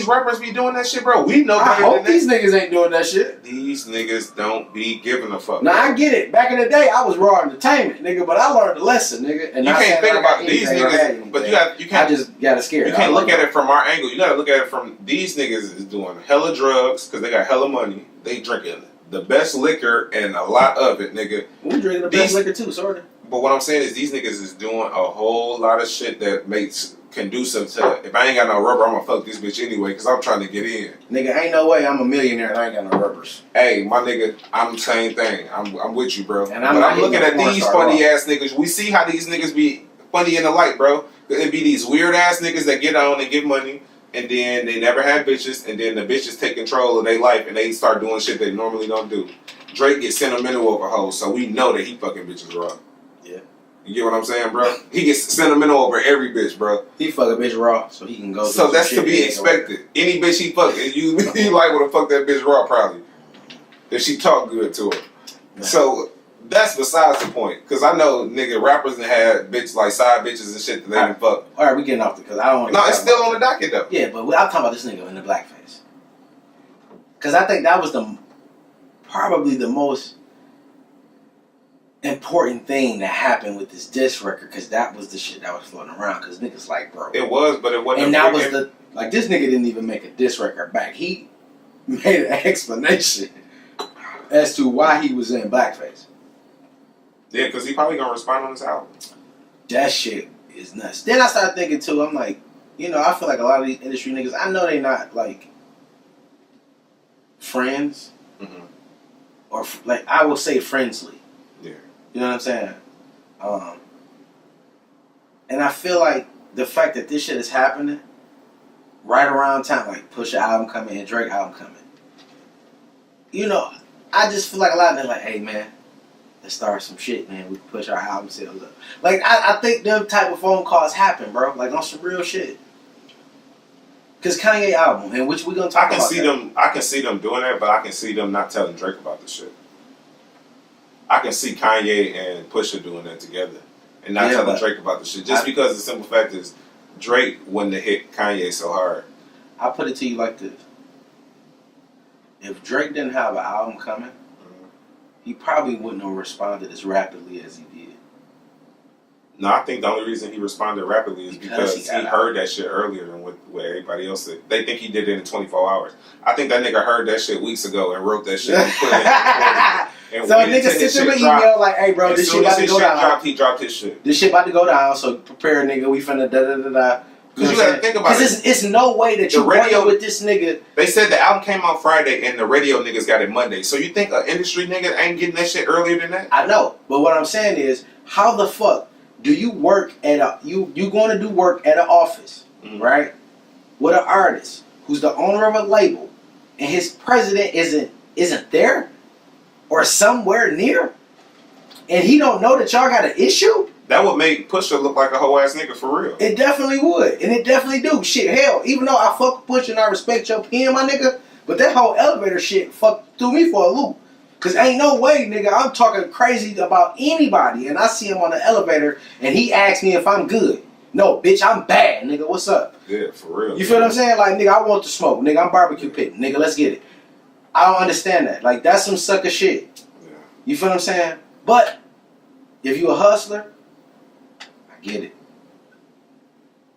rappers be doing that shit, bro? We know better I hope than these niggas ain't doing that shit. These niggas don't be giving a fuck. Now I get it. Back in the day, I was raw entertainment, nigga, but I learned a lesson, nigga. And you can't think about these niggas, but you can't. I just got scared. You can't look at it from our angle. You gotta look at it from these niggas is doing hella drugs because they got hella money. They drinking the best liquor and a lot of it, nigga. We drinking the best liquor too, sorta. But what I'm saying is these niggas is doing a whole lot of shit that makes conducive to, if I ain't got no rubber, I'm gonna fuck this bitch anyway because I'm trying to get in. Nigga, ain't no way I'm a millionaire and I ain't got no rubbers. Hey, my nigga, I'm the same thing. I'm with you, bro. And I'm looking at these funny ass niggas. We see how these niggas be funny in the light, bro. It be these weird ass niggas that get on and get money, and then they never had bitches, and then the bitches take control of their life and they start doing shit they normally don't do. Drake gets sentimental over hoes, so we know that he fucking bitches raw. Yeah. You get what I'm saying, bro? He gets sentimental over every bitch, bro. He fuck a bitch raw, so he can go. So that's to be expected. Any bitch he fuck, you like would have fucked that bitch raw probably if she talk good to her. Yeah. So that's besides the point, because I know nigga rappers that had bitch like side bitches and shit that they didn't fuck. All right, we getting off because I don't want. No, it's still on the docket though. Yeah, but I'm talking about this nigga in the blackface, because I think that was probably the most important thing that happened with this diss record, because that was the shit that was floating around. Because niggas like, bro, it was, but it wasn't. And that was this nigga didn't even make a diss record back. He made an explanation as to why he was in blackface. Yeah, because he probably gonna respond on this album. That shit is nuts. Then I started thinking too. I'm like, I feel like a lot of these industry niggas, I know they not like friends, or like I will say friendly. Yeah. You know what I'm saying? And I feel like the fact that this shit is happening right around time, like Pusha album coming and Drake album coming. I just feel like a lot of them like, hey man, let's start some shit, man. We can push our album sales up. Like I think them type of phone calls happen, bro. Like on some real shit. Cause Kanye album, and which we gonna talk about. I can see them doing that, but I can see them not telling Drake about this shit. I can see Kanye and Pusha doing that together and not telling Drake about the shit. Just because the simple fact is Drake wouldn't have hit Kanye so hard. I'll put it to you like this. If Drake didn't have an album coming, he probably wouldn't have responded as rapidly as he did. No, I think the only reason he responded rapidly is because he heard that shit earlier than what everybody else did. They think he did it in 24 hours. I think that nigga heard that shit weeks ago and wrote that shit and put it in. So a nigga sent him an email like, hey bro, this shit about to go down. He dropped his shit. This shit about to go down, so prepare nigga, we finna da-da-da-da. Because you gotta think about it. Because it's no way that you radio with this nigga. They said the album came out Friday and the radio niggas got it Monday. So you think an industry nigga ain't getting that shit earlier than that? I know, but what I'm saying is, how the fuck do you work at you going to do work at an office, right? With an artist who's the owner of a label, and his president isn't there or somewhere near, and he don't know that y'all got an issue? That would make Pusha look like a whole ass nigga for real. It definitely would, and it definitely do. Shit, hell, even though I fuck with Pusha and I respect your pen, my nigga, but that whole elevator shit threw me for a loop. Cause ain't no way, nigga, I'm talking crazy about anybody, and I see him on the elevator, and he asks me if I'm good. No, bitch, I'm bad, nigga. What's up? Yeah, for real. You feel what I'm saying? Like, nigga, I want the smoke, nigga. I'm barbecue pitting, nigga. Let's get it. I don't understand that. Like, that's some sucker shit. Yeah. You feel what I'm saying? But if you a hustler, I get it.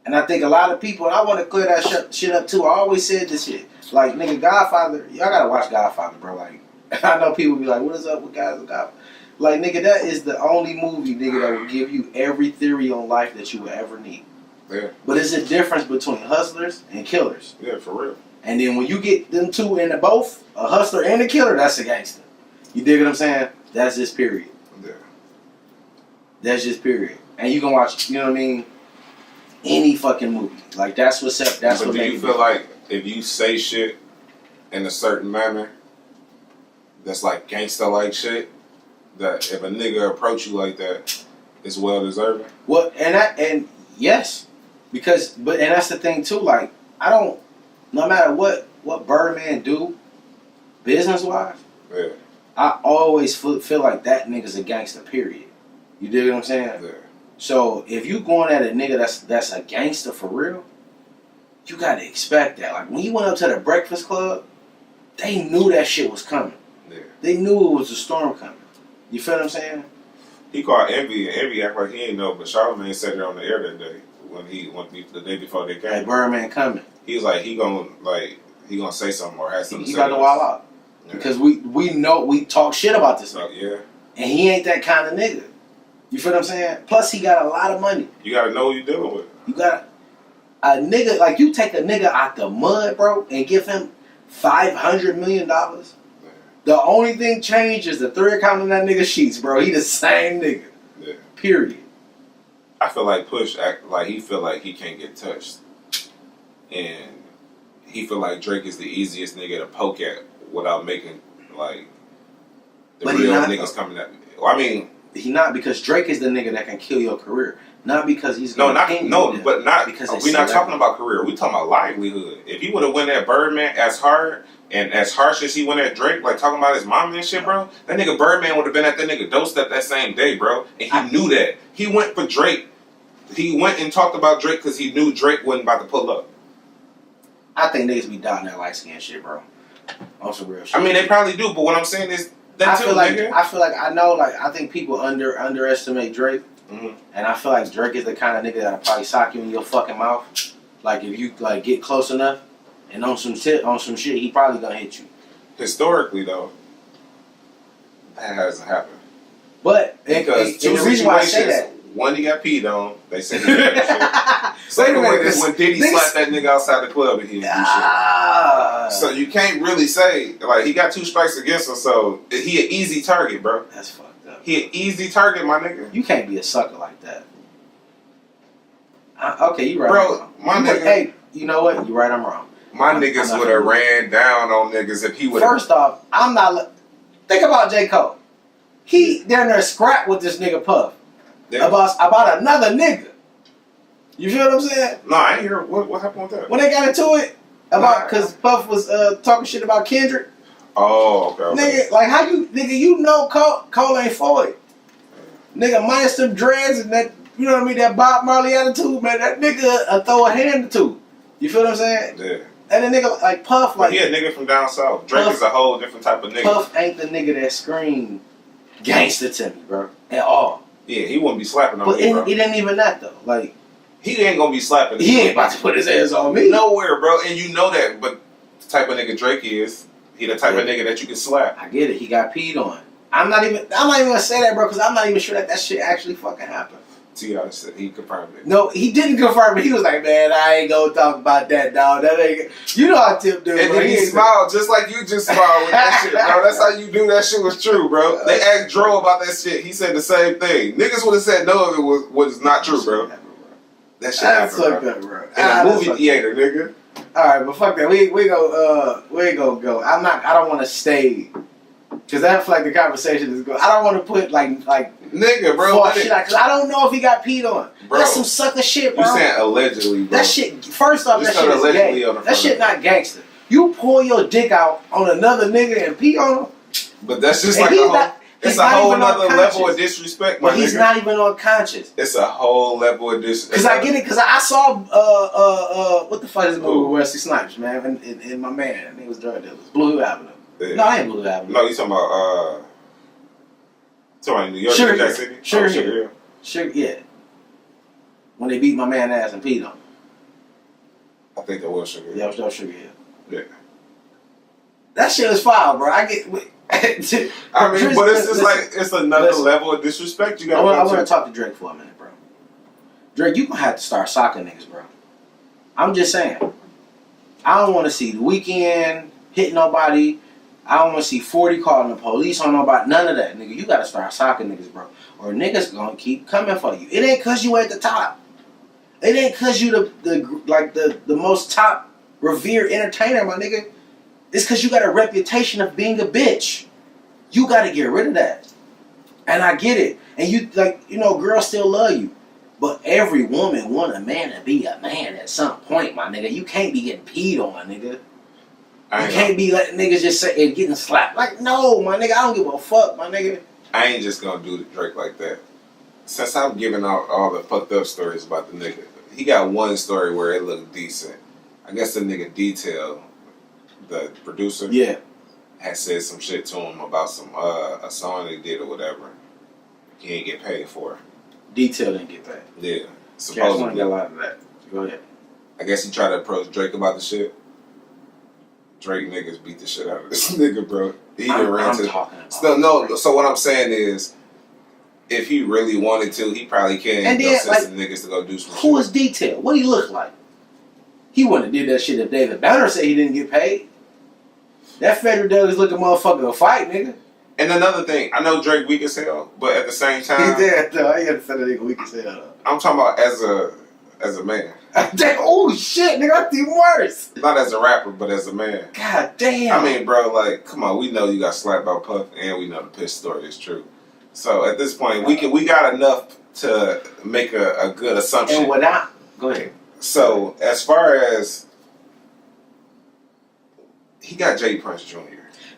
And I think a lot of people, and I want to clear that shit up too. I always said this shit. Like, nigga, Godfather, y'all gotta watch Godfather, bro. Like, I know people be like, what is up with guys with Godfather? Like, nigga, that is the only movie, nigga, that will give you every theory on life that you will ever need. Yeah. But it's a difference between hustlers and killers. Yeah, for real. And then when you get them two into both, a hustler and a killer, that's a gangster. You dig what I'm saying? That's just period. Yeah. That's just period. And you can watch, you know what I mean, any fucking movie. Like, that's what's up. That's but what do makes you feel like if you say shit in a certain manner that's like gangsta like shit, that if a nigga approach you like that, it's well deserving? Well, and yes. Because, and that's the thing too, like, I don't, no matter what Birdman do, business-wise, yeah, I always feel like that nigga's a gangster, period. You dig what I'm saying? Yeah. So, if you going at a nigga that's a gangster for real, you gotta expect that. Like, when you went up to the Breakfast Club, they knew that shit was coming. Yeah. They knew it was a storm coming. You feel what I'm saying? He called Envy, and Envy act like he ain't know, but Charlamagne said it on the air that day when the day before they came. Like, Birdman coming. He was like, he gonna say something or have something. He got to wild out. Yeah. Because we know we talk shit about this nigga. Yeah. And he ain't that kind of nigga. You feel what I'm saying? Plus, he got a lot of money. You gotta know who you're dealing with. You got a nigga, like, you take a nigga out the mud, bro, and give him $500 million. The only thing changed is the 3 account on that nigga sheets, bro. He the same nigga. Yeah. Period. I feel like Push act like he feel like he can't get touched. And he feel like Drake is the easiest nigga to poke at without making, like, the but real niggas coming at me. Well, I mean... He not, because Drake is the nigga that can kill your career. Not because he's but not because we're not talking about career. We're talking about livelihood. If he would have went at Birdman as hard and as harsh as he went at Drake, like talking about his mom and shit, bro, that nigga Birdman would have been at that nigga doorstep that same day, bro. And he knew that. He went for Drake. He went and talked about Drake because he knew Drake wasn't about to pull up. I think niggas be doubting that light skin shit, bro. On some real shit. I mean, they probably do, but what I'm saying is I feel like I think people underestimate Drake. Mm-hmm. And I feel like Drake is the kind of nigga that'll probably sock you in your fucking mouth. Like, if you like get close enough and on some shit, he probably gonna hit you. Historically, though, that hasn't happened. But because the reason why I say that, one, he got peed on. They said he did that shit. Second one is when Diddy slapped that nigga outside the club and he didn't do shit. So you can't really say, like, he got 2 strikes against him, so he an easy target, bro. That's fucked up. He an easy target, my nigga. You can't be a sucker like that. Okay, you right. Bro, my nigga. Hey, you know what? You right, I'm wrong. My niggas would have ran down on niggas if he would. First off, I'm not. Think about J. Cole. He down there scrap with this nigga Puff. Yeah. About another nigga. You feel what I'm saying? No, I ain't hear what happened with that. When they got into it, because Puff was talking shit about Kendrick. Oh, okay. Nigga, like, how you know Cole ain't for it. Nigga, minus them dreads and that, you know what I mean, that Bob Marley attitude, man, that nigga throw a hand or two. You feel what I'm saying? Yeah. And the nigga, like, Puff, like... He a nigga from down south. Drake is a whole different type of nigga. Puff ain't the nigga that screamed gangster to me, bro, at all. Yeah, he wouldn't be slapping on me, bro. It ain't even that, though. Like... He ain't gonna be slapping. He ain't about to put his hands on me. Nowhere, bro. And you know that, but the type of nigga Drake is, he the type of nigga that you can slap. I get it. He got peed on. I'm not even gonna say that, bro, because I'm not even sure that shit actually fucking happened. T.I. said he confirmed it. No, he didn't confirm it. He was like, man, I ain't gonna talk about that, dog. That ain't... You know how Tip do, and bro. Then he smiled just like you just smiled with that shit, bro. That's how you do that shit was true, bro. They asked Dro about that shit. He said the same thing. Niggas would have said no if it was not true, bro. That shit happened, bro. In a movie theater, nigga. Alright, but fuck that. We ain't gonna go. I don't want to stay... Because I feel like the conversation is going. I don't want to put like nigga, bro. Shit, cause I don't know if he got peed on. Bro, that's some sucker shit, bro. You saying allegedly, bro? That shit. First off, that shit is gay. That shit not gangster. You pull your dick out on another nigga and pee on him. But that's just like it's a whole nother level of disrespect, my nigga. But he's not even unconscious. It's a whole level of disrespect. Because I get it. Because I saw what the fuck is the movie with Wesley Snipes, man, and my man, he was drug dealers, Blue Avenue. Yeah. No, I ain't Blue Avenue. No, you talking about New York, Jack City? Sugar, yeah. When they beat my man ass and peed on him. think that was Sugar Hill. Yeah, that was Sugar Hill. Yeah. That shit was foul, bro. I get. I mean, but it's just like it's another level of disrespect you got. I want to talk to Drake for a minute, bro. Drake, you gonna have to start socking niggas, bro. I'm just saying. I don't want to see The Weeknd hit nobody. I don't want to see 40 calling the police on nobody. None of that, nigga. You gotta start socking niggas, bro. Or niggas gonna keep coming for you. It ain't cause you at the top. It ain't cause you the most top revered entertainer, my nigga. It's cause you got a reputation of being a bitch. You gotta get rid of that. And I get it. And you girls still love you. But every woman want a man to be a man at some point, my nigga. You can't be getting peed on, my nigga. You can't be letting niggas just say and getting slapped. Like, no, my nigga, I don't give a fuck, my nigga. I ain't just gonna do the Drake like that. Since I'm giving out all the fucked up stories about the nigga, he got one story where it looked decent. I guess the nigga Detail, the producer, had said some shit to him about some a song they did or whatever. He ain't get paid for. Detail didn't get paid. Yeah, supposedly. Got a lot of that. Go ahead. I guess he tried to approach Drake about the shit. Drake niggas beat the shit out of this nigga, bro. He even ran to. Still, no. So what I'm saying is, if he really wanted to, he probably can. And then, send some niggas to go do some shit. Who is Detail? What he look like? He wouldn't have did that shit if David Banner said he didn't get paid. That Federal Douglas looking motherfucker a fight, nigga. And another thing, I know Drake weak as hell, but at the same time, I ain't gonna say that nigga weak as hell. I'm talking about as a man. Oh shit, nigga, I'm even worse. Not as a rapper, but as a man. God damn. I mean, bro, like, come on, we know you got slapped by Puff, and we know the piss story is true. So at this point, we got enough to make a good assumption. And go ahead. So as far as he got J. Prince Jr.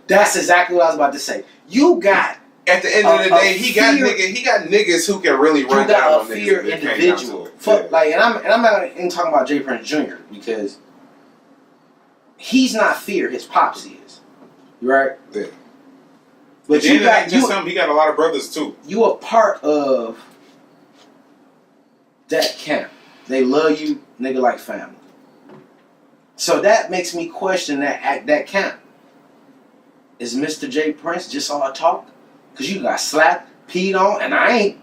That's exactly what I was about to say. You got. At the end of the day, he got niggas who can really run down on niggas. You got a fear individual. Fuck, like, and I'm not even talking about J. Prince Jr. because he's not fear. His pops is, right? Yeah. But you got just him. He got a lot of brothers too. You a part of that camp. They love you, nigga, like family. So that makes me question that camp. Is Mr. J. Prince just all talk? Cause you got slapped, peed on, and ain't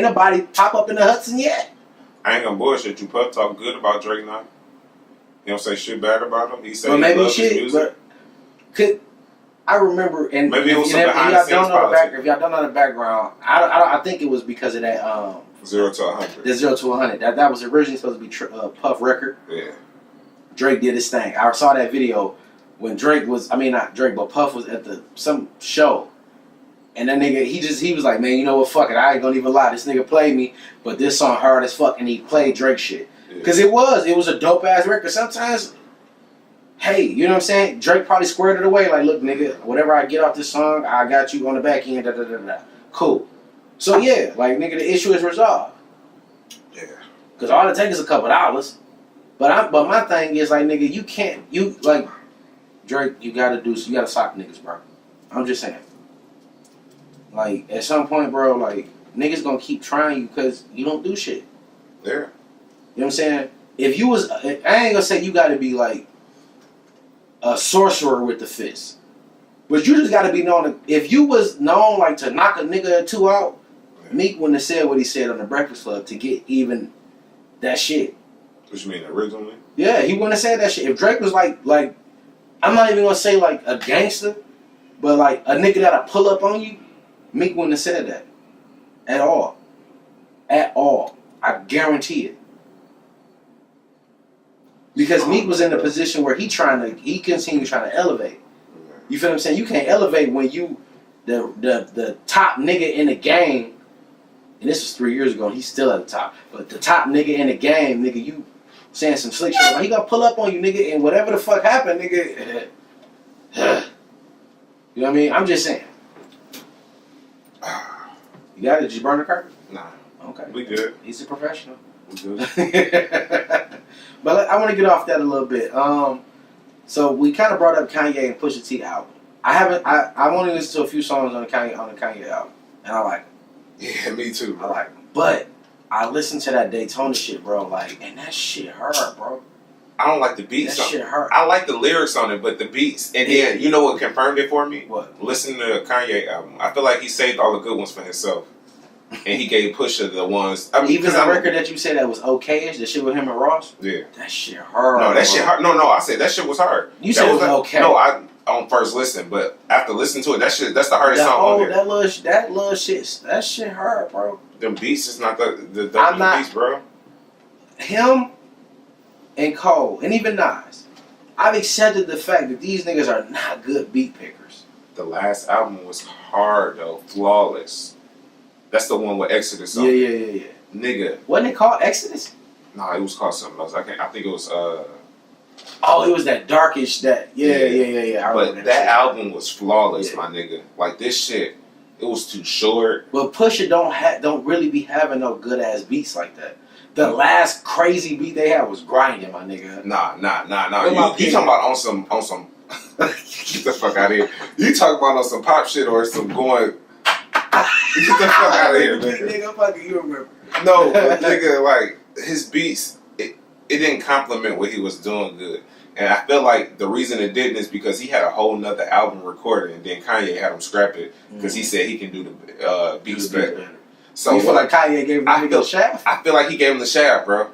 nobody pop up in the Hudson yet. I ain't gonna bullshit you. Puff talk good about Drake now. He don't say shit bad about him. He say well, maybe he loves his music. But I remember, and maybe if y'all don't know the background, I think it was because of that 0 to 100. The 0 to 100. That was originally supposed to be Puff record. Yeah. Drake did his thing. I saw that video when not Drake, but Puff was at some show. And that nigga, he was like, man, you know what, fuck it, I ain't gonna even lie. This nigga played me, but this song hard as fuck, and he played Drake shit. Because it was a dope-ass record. Sometimes, hey, you know what I'm saying? Drake probably squared it away, like, look, nigga, whatever I get off this song, I got you on the back end, da-da-da-da. Cool. So, yeah, like, nigga, the issue is resolved. Yeah. Because all it takes is a couple dollars. But my thing is, like, nigga, like, Drake, you gotta sock niggas, bro. I'm just saying. Like, at some point, bro, like, niggas gonna keep trying you because you don't do shit. Yeah. You know what I'm saying? If you was, I ain't gonna say you gotta be, like, a sorcerer with the fist. But you just gotta be known, if you was known, like, to knock a nigga or two out, Meek wouldn't have said what he said on the Breakfast Club to get even that shit. What you mean, originally? Yeah, he wouldn't have said that shit. If Drake was, like, I'm not even gonna say, like, a gangster, but, like, a nigga that'll pull up on you, Meek wouldn't have said that. At all. At all. I guarantee it. Because Meek was in a position where he continued trying to elevate. You feel what I'm saying? You can't elevate when you, the top nigga in the game, and this was 3 years ago and he's still at the top, but the top nigga in the game, nigga, you saying some slick shit, he gonna pull up on you, nigga, and whatever the fuck happened, nigga, you know what I mean? I'm just saying. You got it? Did you burn the carpet? Nah. Okay. We good. He's a professional. We good. But I want to get off that a little bit. So we kind of brought up Kanye and Pusha T album. I only listened to a few songs on the Kanye album, and I like them. Yeah, me too. I like them. But I listened to that Daytona shit, bro. Like, and that shit hurt, bro. I don't like the beats. That shit hurt. I like the lyrics on it, but the beats. And then, you know what confirmed it for me? What? Listening to the Kanye album. I feel like he saved all the good ones for himself. And he gave Pusha the ones. I mean, even the record that you said that was okay-ish, the shit with him and Ross? Yeah. That shit hard. No, that shit hard. No, I said that shit was hard. You said it was okay. No, I on first listen, but after listening to it, that's the hardest song on there. That little shit, that shit hard, bro. Them beats is not the beats, bro. Him and Cole, and even Nas, I've accepted the fact that these niggas are not good beat pickers. The last album was hard though, flawless. That's the one with Exodus on it. Yeah. Nigga. Wasn't it called Exodus? Nah, it was called something else. I think it was Oh, it was that darkish that yeah. But that album was flawless, my nigga. Like this shit, it was too short. But Pusha don't really be having no good ass beats like that. The last crazy beat they had was grinding, my nigga. Nah. You talking about on some get the fuck out of here. You talking about on some pop shit or some going get the fuck out of here, man. Nigga, fucking you remember. No, but nigga, like his beats, it didn't complement what he was doing good. And I feel like the reason it didn't is because he had a whole nother album recorded and then Kanye had him scrap it because he said he can do the beats better. So you feel like Kanye gave him the shaft? I feel like he gave him the shaft, bro.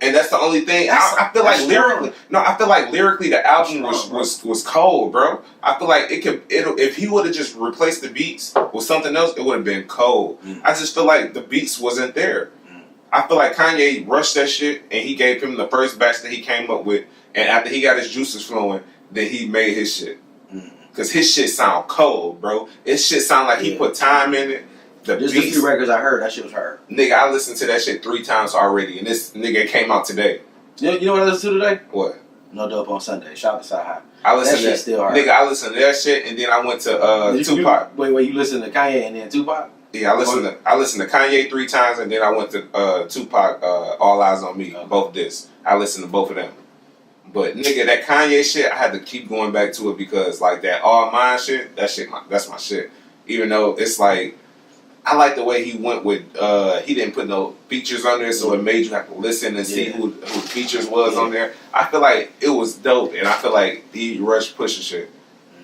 And that's the only thing. I feel like lyrically, the album was cold, bro. I feel like if he would have just replaced the beats with something else, it would have been cold. I just feel like the beats wasn't there. I feel like Kanye rushed that shit and he gave him the first batch that he came up with, and after he got his juices flowing, then he made his shit. Cause his shit sound cold, bro. His shit sound like he put time in it. Just a few records I heard, that shit was hard. Nigga, I listened to that shit 3 times already, and this nigga came out today. You know what I listened to today? What? No Dope on Sunday. Shout out to Sci High. I listened that to shit still hard. Nigga, I listened to that shit, and then I went to Tupac. Wait, you listened to Kanye and then Tupac? Yeah, I listened to Kanye 3 times, and then I went to Tupac, All Eyes on Me, both discs. I listened to both of them. But nigga, that Kanye shit, I had to keep going back to it because like that All Mine shit, that's my shit. Even though it's like, I like the way he went with, he didn't put no features on there, so it made you have to listen and see who the features was on there. I feel like it was dope, and I feel like he rushed Pusha shit.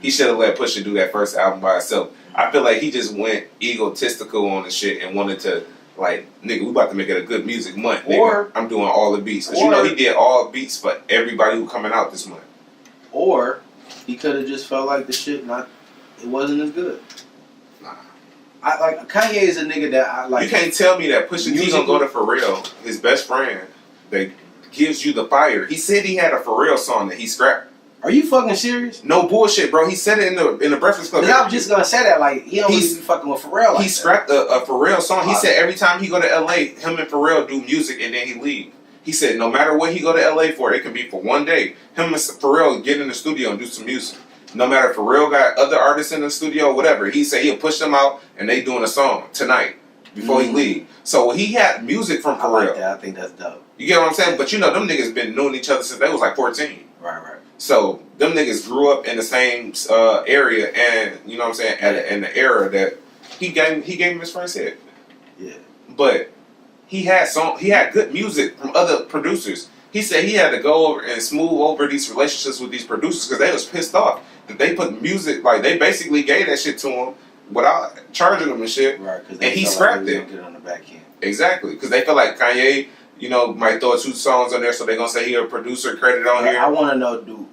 He should have let Pusha do that first album by himself. I feel like he just went egotistical on the shit and wanted to, like, nigga, we about to make it a good music month, nigga. Or I'm doing all the beats. Because you know he did all beats for everybody who coming out this month. Or he could have just felt like the shit it wasn't as good. Nah. Kanye is a nigga that I like. You can't tell me that Pusha T gonna go to Pharrell, his best friend, that gives you the fire. He said he had a Pharrell song that he scrapped. Are you fucking serious? No bullshit, bro. He said it in the Breakfast Club. I was just gonna say that, like, he don't really be fucking with Pharrell. He scrapped a Pharrell song. He said every time he go to LA, him and Pharrell do music and then he leave. He said no matter what he go to LA for, it can be for one day. Him and Pharrell get in the studio and do some music. No matter if Pharrell got other artists in the studio or whatever, he said he'll push them out and they doing a song tonight before he leave. So he had music from Pharrell. I like that. I think that's dope. You get what I'm saying? But you know them niggas been knowing each other since they was like 14. Right. So them niggas grew up in the same area, and you know what I'm saying, in the era that he gave him his first hit. Yeah. But he had good music from other producers. He said he had to go over and smooth over these relationships with these producers because they was pissed off that they put music, like they basically gave that shit to him without charging them and shit. Right. And he scrapped it. Get it on the back end. Exactly, because they feel like Kanye, you know, might throw 2 songs on there, so they're gonna say he a producer credit on here. I want to know, do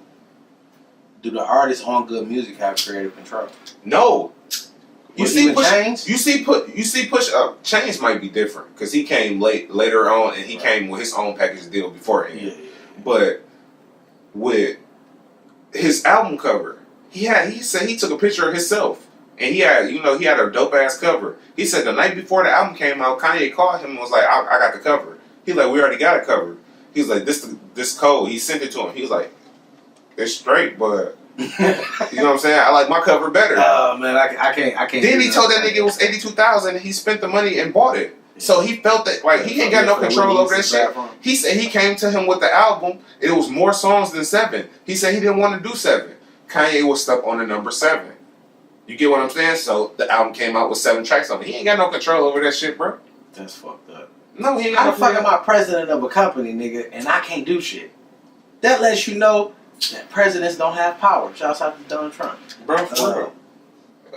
the artists on good music have creative control? No. You see Push Chainz might be different because he came later on and he came with his own package deal beforehand. Yeah. But with his album cover, he said he took a picture of himself and he had a dope ass cover. He said the night before the album came out, Kanye called him and was like, I got the cover. He's like, we already got a cover. He was like, this code. He sent it to him. He was like, it's straight, but you know what I'm saying? I like my cover better. Oh man, I can't. Then he told that nigga it was $82,000 and he spent the money and bought it. So he felt that like he ain't got no control over that shit. He said he came to him with the album. It was more songs than 7. He said he didn't want to do 7. Kanye was stuck on the number 7. You get what I'm saying? So the album came out with 7 tracks on it. He ain't got no control over that shit, bro. That's fucked up. No, he ain't How got the fuck am I president of a company, nigga, and I can't do shit? that lets you know that presidents don't have power. Shouts out to Donald Trump. Bro, for real.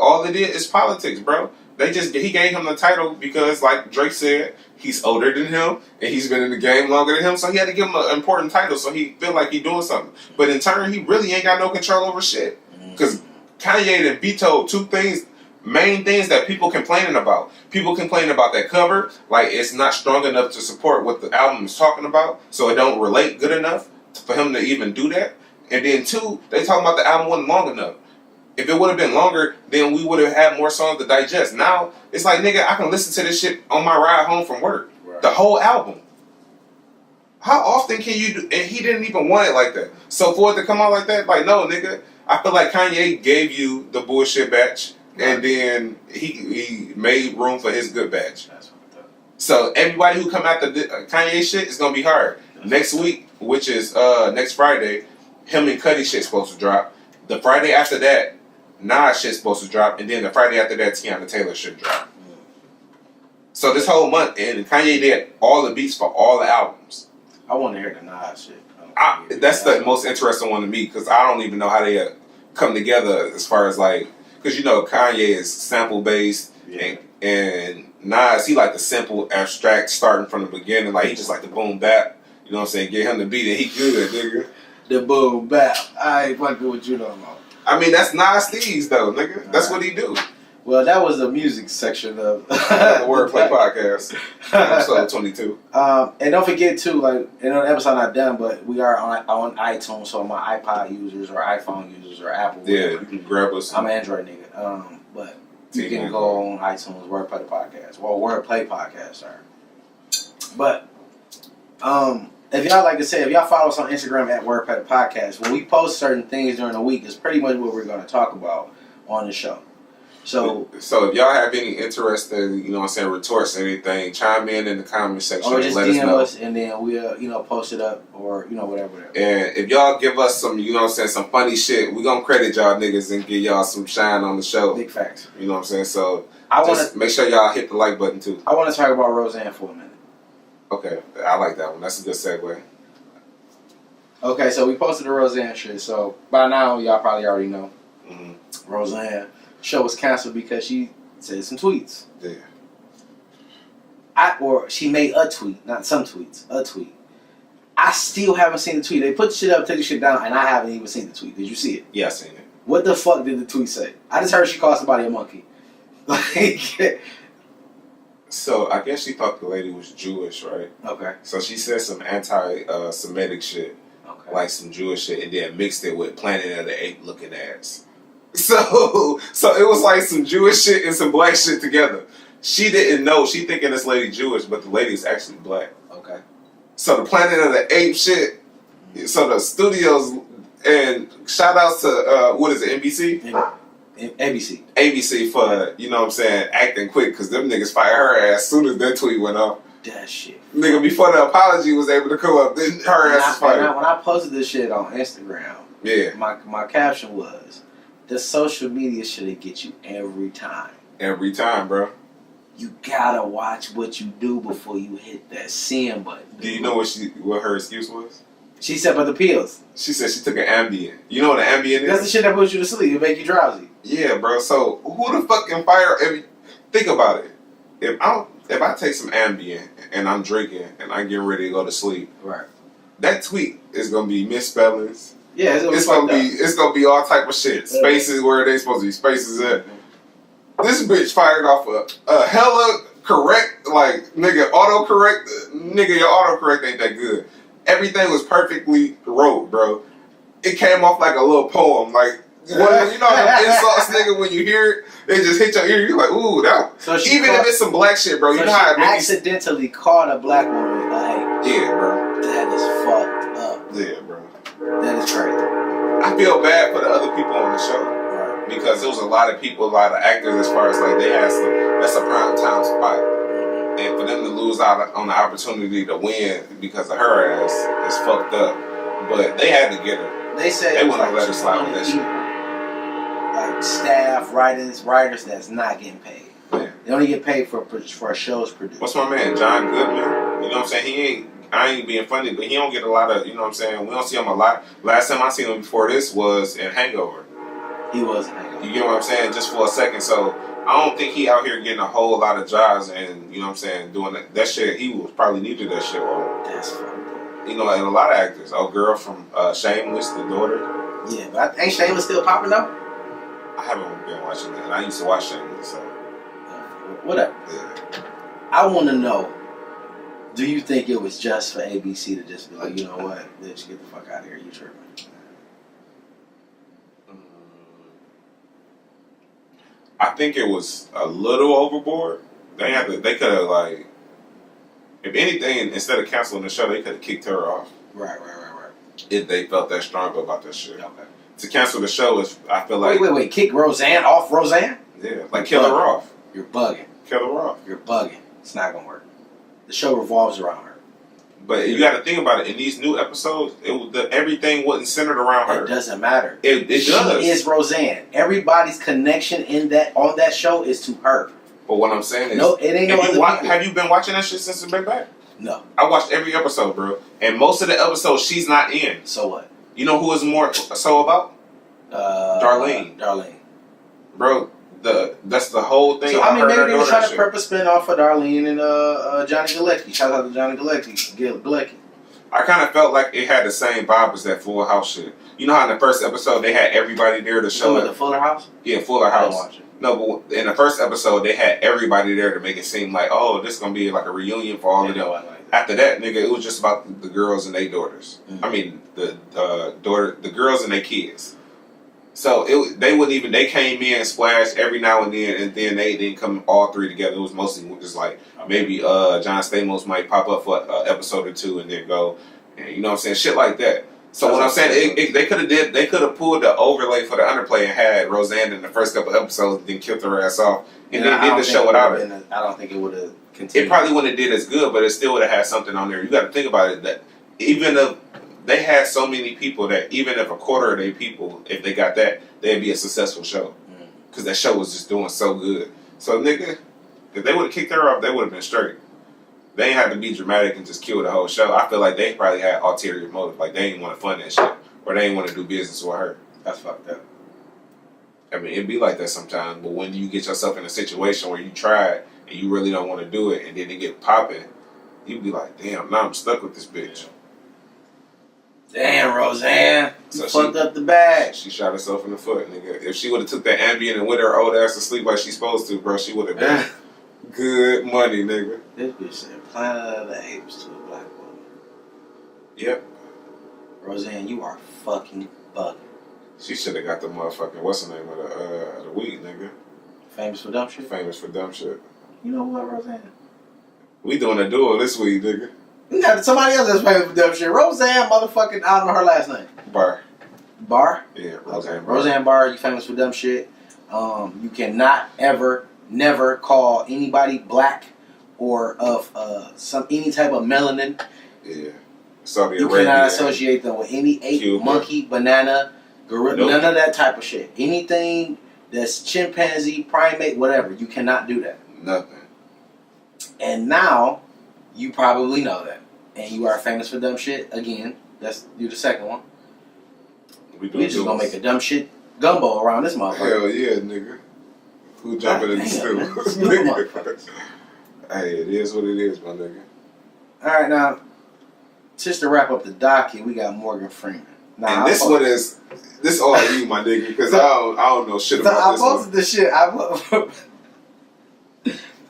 All it is politics, bro. He gave him the title because, like Drake said, he's older than him and he's been in the game longer than him, so he had to give him an important title so he feel like he's doing something. But in turn, he really ain't got no control over shit. Because Kanye done vetoed two things, main things that people complaining about. People complaining about that cover, like it's not strong enough to support what the album is talking about, so it don't relate good enough for him to even do that. And then two, they talking about the album wasn't long enough. If it would have been longer, then we would have had more songs to digest. Now, it's like, nigga, I can listen to this shit on my ride home from work. Right. The whole album. How often can you do... And he didn't even want it like that. So for it to come out like that, like, no, nigga. I feel like Kanye gave you the bullshit batch, right. And then he made room for his good batch. That's what I thought. So everybody who come after Kanye shit is going to be hard. Next week, which is next Friday, him and Cudi shit's supposed to drop. The Friday after that, Nas shit's supposed to drop, and then the Friday after that, Tiana Taylor should drop. So this whole month, and Kanye did all the beats for all the albums. I want to hear the Nas shit. That's the most interesting one to me, because I don't even know how they come together as far as like, because you know Kanye is sample based, yeah. and Nas, he like the simple abstract starting from the beginning, like he just like the boom bap. You know what I'm saying? Get him the beat and he good, nigga. The boom bap. I ain't fucking with you no more. I mean, that's Nas Steez, though, nigga. That's what he do. Well, that was the music section of the Wordplay podcast, episode 22. And don't forget, too, like, the episode not done, but we are on iTunes, so my iPod users or iPhone users or Apple. Yeah, you can grab us. I'm an Android nigga. But you can go on iTunes, Wordplay the podcast. Well, Wordplay podcast, sorry. But, if y'all, like I said, if y'all follow us on Instagram at Wordplay the podcast, when we post certain things during the week, it's pretty much what we're going to talk about on the show. So if y'all have any interesting, you know what I'm saying, retorts or anything, chime in the comment section or just let DM us know. Us and then we'll, post it up or, whatever. And if y'all give us some, you know what I'm saying, some funny shit, we're going to credit y'all niggas and give y'all some shine on the show. Big facts. You know what I'm saying? So just make sure y'all hit the like button too. I want to talk about Roseanne for a minute. Okay, I like that one. That's a good segue. Okay, so we posted the Roseanne shit. So by now, y'all probably already know. Mm-hmm. Roseanne show was canceled because she said some tweets. Yeah. Or she made a tweet, not some tweets, a tweet. I still haven't seen the tweet. They put the shit up, take the shit down, and I haven't even seen the tweet. Did you see it? Yeah, I seen it. What the fuck did the tweet say? I just heard she called somebody a monkey. Like... So, I guess she thought the lady was Jewish, right? Okay. So, she said some anti-Semitic shit. Okay. Like some Jewish shit, and then mixed it with Planet of the Apes looking ass. So it was like some Jewish shit and some black shit together. She didn't know. She thinking this lady Jewish, but the lady is actually black. Okay. So the Planet of the Apes shit. So the studios, and shout outs to, what is it, NBC? ABC. ABC for, you know what I'm saying, acting quick, because them niggas fired her ass as soon as that tweet went off. That shit. Nigga, before the apology was able to come up, then her ass was fired. When I posted this shit on Instagram, yeah, my caption was, the social media shit'll get you every time. Every time, bro. You gotta watch what you do before you hit that send button. Do you know what her excuse was? She said about the pills. She said she took an Ambien. You know what an Ambien is? That's the shit that puts you to sleep. It make you drowsy. Yeah, bro. So who the fuck can fire? Think about it. If I take some Ambien and I'm drinking and I'm getting ready to go to sleep, right? That tweet is gonna be misspellings. Yeah, it's gonna be all type of shit. Spaces where they supposed to be spaces at. This bitch fired off a hella correct, like, nigga, autocorrect. Nigga, your autocorrect ain't that good. Everything was perfectly wrote, bro. It came off like a little poem. Like, when, you know the insults, nigga, when you hear it, it just hit your ear. You're like, ooh, that. So even if it's some black shit, bro, you know how it makes. Accidentally called a black woman like, yeah, bro. That is fucked up. Yeah, bro. That is crazy. I feel bad for the other people on the show. Because there was a lot of people, a lot of actors, as far as like they had that's a prime time spot. And for them to lose out on the opportunity to win because of her ass is fucked up. But they had to get her. They said they wouldn't let her slide with that shit. Like staff, writers that's not getting paid. Yeah. They only get paid for a show's produced. What's my man, John Goodman? You know what I'm saying? I ain't being funny, but he don't get a lot of, you know what I'm saying? We don't see him a lot. Last time I seen him before this was in Hangover. He was in Hangover. You get what I'm saying? Just for a second. So I don't think he out here getting a whole lot of jobs and, you know what I'm saying, doing that shit. He was probably needed that shit. That's funny. You know, and a lot of actors. Oh, girl from Shameless, the daughter. Yeah, but ain't Shameless still popping though? I haven't been watching that. I used to watch Shameless, so. Whatever. Yeah. I want to know, do you think it was just for ABC to just be like, you know what, bitch, get the fuck out of here, you tripping? I think it was a little overboard. They could have, like, if anything, instead of canceling the show, they could have kicked her off. Right. If they felt that strong about that shit. Okay. To cancel the show is, I feel like. Wait. Kick Roseanne off Roseanne? Yeah, like kill her off. You're bugging. Kill her off. You're bugging. It's not gonna work. The show revolves around her. But you got to think about it. In these new episodes, everything wasn't centered around her. It doesn't matter. It does. She is Roseanne. Everybody's connection on that show is to her. But what I'm saying is, no, it ain't no other people. Have you been watching that shit since it's been back? No. I watched every episode, bro, and most of the episodes she's not in. So what? You know who is more so about? Darlene. Bro, that's the whole thing. So I mean, maybe they were trying to purpose spin off of Darlene and Johnny Galecki. Shout out to Johnny Galecki. I kind of felt like it had the same vibe as that Full House shit. You know how in the first episode they had everybody there to show the Fuller House? Yeah, Fuller I House. didn't watch it. No, but in the first episode they had everybody there to make it seem like, oh, this is gonna be like a reunion for all of them. After that, nigga, it was just about the girls and their daughters. Mm-hmm. I mean, the girls and their kids. So they came in and splashed every now and then they didn't come all three together. It was mostly just like maybe John Stamos might pop up for an episode or two and then go, and you know what I'm saying, shit like that. So what I'm saying, they could have pulled the overlay for the underplay and had Roseanne in the first couple episodes, and then killed her ass off, and then did the show without her. I don't think it would have continued. It probably wouldn't have did as good, but it still would have had something on there. You got to think about it, that even if they had so many people that even if a quarter of their people, if they got that, they'd be a successful show. Because that show was just doing so good. So, nigga, if they would have kicked her off, they would have been straight. They ain't have to be dramatic and just kill the whole show. I feel like they probably had ulterior motive. Like, they didn't want to fund that shit. Or they didn't want to do business with her. That's fucked up. I mean, it'd be like that sometimes. But when you get yourself in a situation where you tried and you really don't want to do it and then it get popping, you'd be like, damn, now I'm stuck with this bitch. Damn, Roseanne. You fucked up the bag. She shot herself in the foot, nigga. If she would have took that Ambien and went her old ass to sleep like she's supposed to, bro, she would have been good money, nigga. This bitch said Planet of the Apes to a black woman. Yep. Roseanne, you are fucking bugging. She should have got the motherfucking, what's the name of the weed, nigga? Famous for dumb shit? Famous for dumb shit. You know what, Roseanne? We doing a duel this week, nigga. We got somebody else that's famous for dumb shit. Roseanne motherfucking, I don't know her last name. Barr? Yeah, Roseanne Barr. Roseanne Barr, you famous for dumb shit. You cannot ever, never call anybody black or of any type of melanin. Yeah. Saudi you Arabia. Cannot associate them with any ape, Cuba, monkey, banana, gorilla, none of that type of shit. Anything that's chimpanzee, primate, whatever, you cannot do that. Nothing. And now, you probably know that. And you are famous for dumb shit. Again, you're the second one. We just gonna make a dumb shit gumbo around this motherfucker. Hell yeah, nigga. Who jumping in the stew? Hey, it is what it is, my nigga. Alright, now, just to wrap up the docket, we got Morgan Freeman. Now, and this all you, my nigga, because I don't know shit about this one. I posted the shit.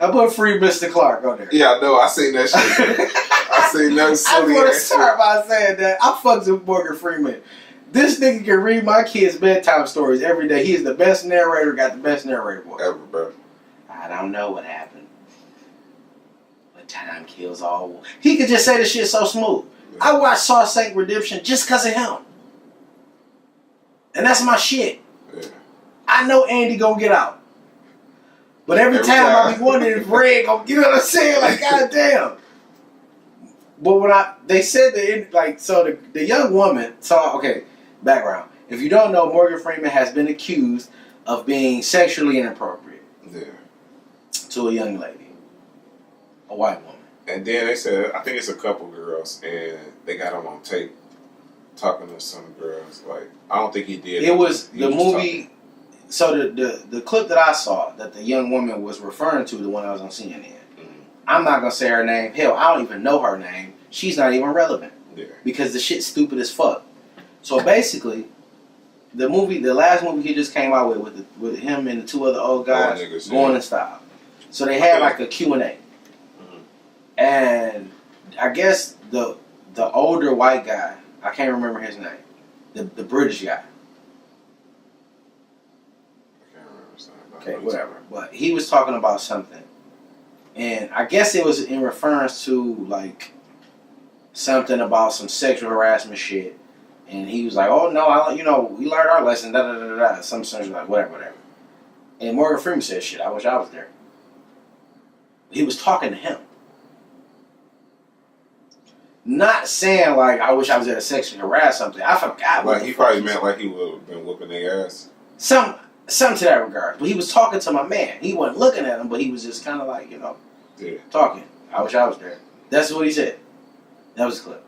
I put Free Mr. Clark on there. Yeah, I know. I seen that shit. I seen that silly I want to start by saying that I fucks with Morgan Freeman. This nigga can read my kids' bedtime stories every day. He is the best narrator, got the best narrator voice. Ever, bro. I don't know what happened. But time kills all. He could just say the shit so smooth. Yeah. I watched Shawshank Redemption just because of him. And that's my shit. Yeah. I know Andy gonna get out. But every time I be wondering if Red gonna, you know what I'm saying? Like, goddamn. But when they said the young woman background. If you don't know, Morgan Freeman has been accused of being sexually inappropriate. Yeah. To a young lady. A white woman. And then they said, I think it's a couple girls, and they got him on tape talking to some girls. Like, I don't think he did. It was he the was movie. talking. So the clip that I saw that the young woman was referring to, the one I was on CNN. Mm-hmm. I'm not gonna say her name. Hell, I don't even know her name. She's not even relevant. Yeah. Because the shit's stupid as fuck. So basically, the last movie he just came out with him and the two other old guys going in style. So they had like a Q&A. Mm-hmm. And I guess the older white guy, I can't remember his name, the British guy. I can't remember his name. Okay, whatever. But he was talking about something. And I guess it was in reference to like something about some sexual harassment shit. And he was like, oh no, we learned our lesson, da da da da da. Some sense like whatever. And Morgan Freeman said, shit, I wish I was there. He was talking to him. Not saying like I wish I was there to sexually harass something. I forgot. Like he probably meant like he would have been whooping their ass. Some to that regard. But he was talking to my man. He wasn't looking at him, but he was just kind of like, talking. I wish I was there. That's what he said. That was the clip.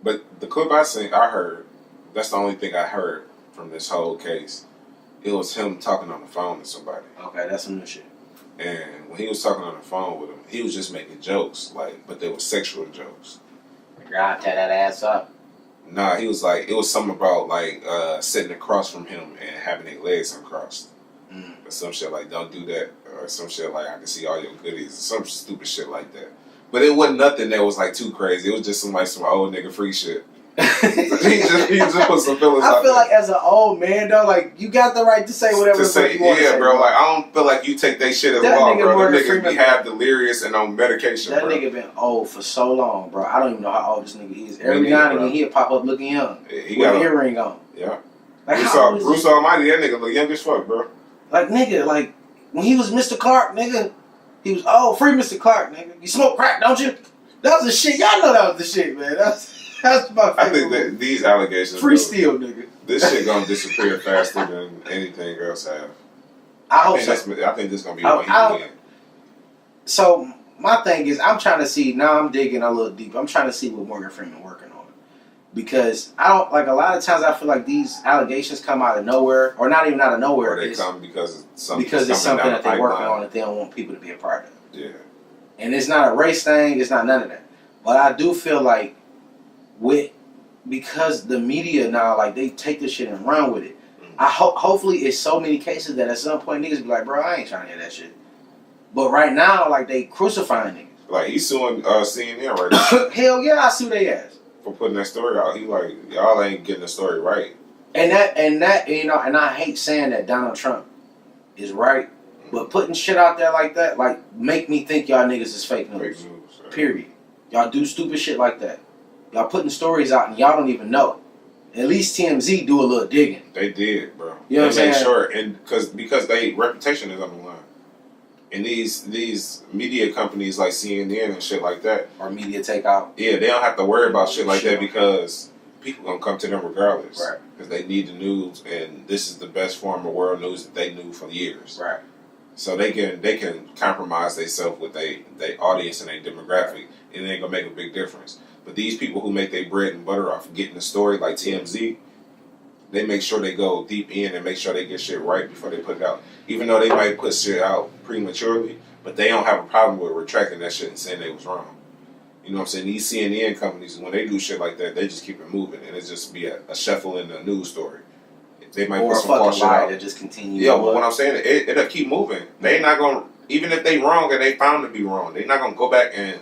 But the clip I heard, that's the only thing I heard from this whole case. It was him talking on the phone to somebody. Okay, that's some new shit. And when he was talking on the phone with him, he was just making jokes, but they were sexual jokes. God, tie that ass up. Nah, he was like, it was something about sitting across from him and having their legs uncrossed. Or some shit like, don't do that. Or some shit like, I can see all your goodies. Or some stupid shit like that. But it wasn't nothing that was like too crazy. It was just some old nigga free shit. he just put some feelings out I feel there. like as an old man though, like you got the right to say whatever you want to say. Bro. Like I don't feel like you take that shit as law, bro. That nigga be half delirious and on medication. That bro. Nigga been old for so long, bro. I don't even know how old this nigga is. Every now and then he'll pop up looking young with an earring on. Yeah. Like Bruce Almighty, that nigga look young as fuck, bro. Like nigga, like when he was Mr. Clark, nigga, he was free Mr. Clark, nigga. You smoke crack, don't you? That was the shit. Y'all know that was the shit, man. That's my favorite. I think that these allegations... Free steel, nigga. This shit gonna disappear faster than anything else have. I hope so. I think this gonna be what he again. So, my thing is, I'm trying to see... Now I'm digging a little deep. I'm trying to see what Morgan Freeman working on. Because I don't... Like, a lot of times I feel like these allegations come out of nowhere. Or not even out of nowhere. Or they come because it's something that they're working on that they don't want people to be a part of. Yeah. And it's not a race thing. It's not none of that. But I do feel like because the media now, like, they take this shit and run with it. Hopefully it's so many cases that at some point niggas be like, bro, I ain't trying to hear that shit. But right now, like, they crucifying niggas. Like, he's suing CNN right now. Hell yeah, I sue they ass. For putting that story out. He like, y'all ain't getting the story right. And that, and I hate saying that Donald Trump is right, but putting shit out there like that, like, make me think y'all niggas is fake news. Fake news. Right? Period. Y'all do stupid shit like that. Y'all putting stories out and y'all don't even know. At least TMZ do a little digging. They did, bro. You know what I'm saying? Sure, and because they reputation is on the line. And these media companies like CNN and shit like that, or media takeout. Yeah, they don't have to worry about shit like that because people gonna come to them regardless. Right. Because they need the news, and this is the best form of world news that they knew for years. Right. So they can compromise themselves with their audience and their demographic, and it ain't gonna make a big difference. But these people who make their bread and butter off getting the story, like TMZ, they make sure they go deep in and make sure they get shit right before they put it out. Even though they might put shit out prematurely, but they don't have a problem with retracting that shit and saying they was wrong. You know what I'm saying? These CNN companies, when they do shit like that, they just keep it moving, and it just be a shuffle in the news story. They might or put a some fucking lie that just continue. Yeah, but what I'm saying, it'll keep moving. They not gonna, even if they wrong and they found to be wrong, they're not gonna go back and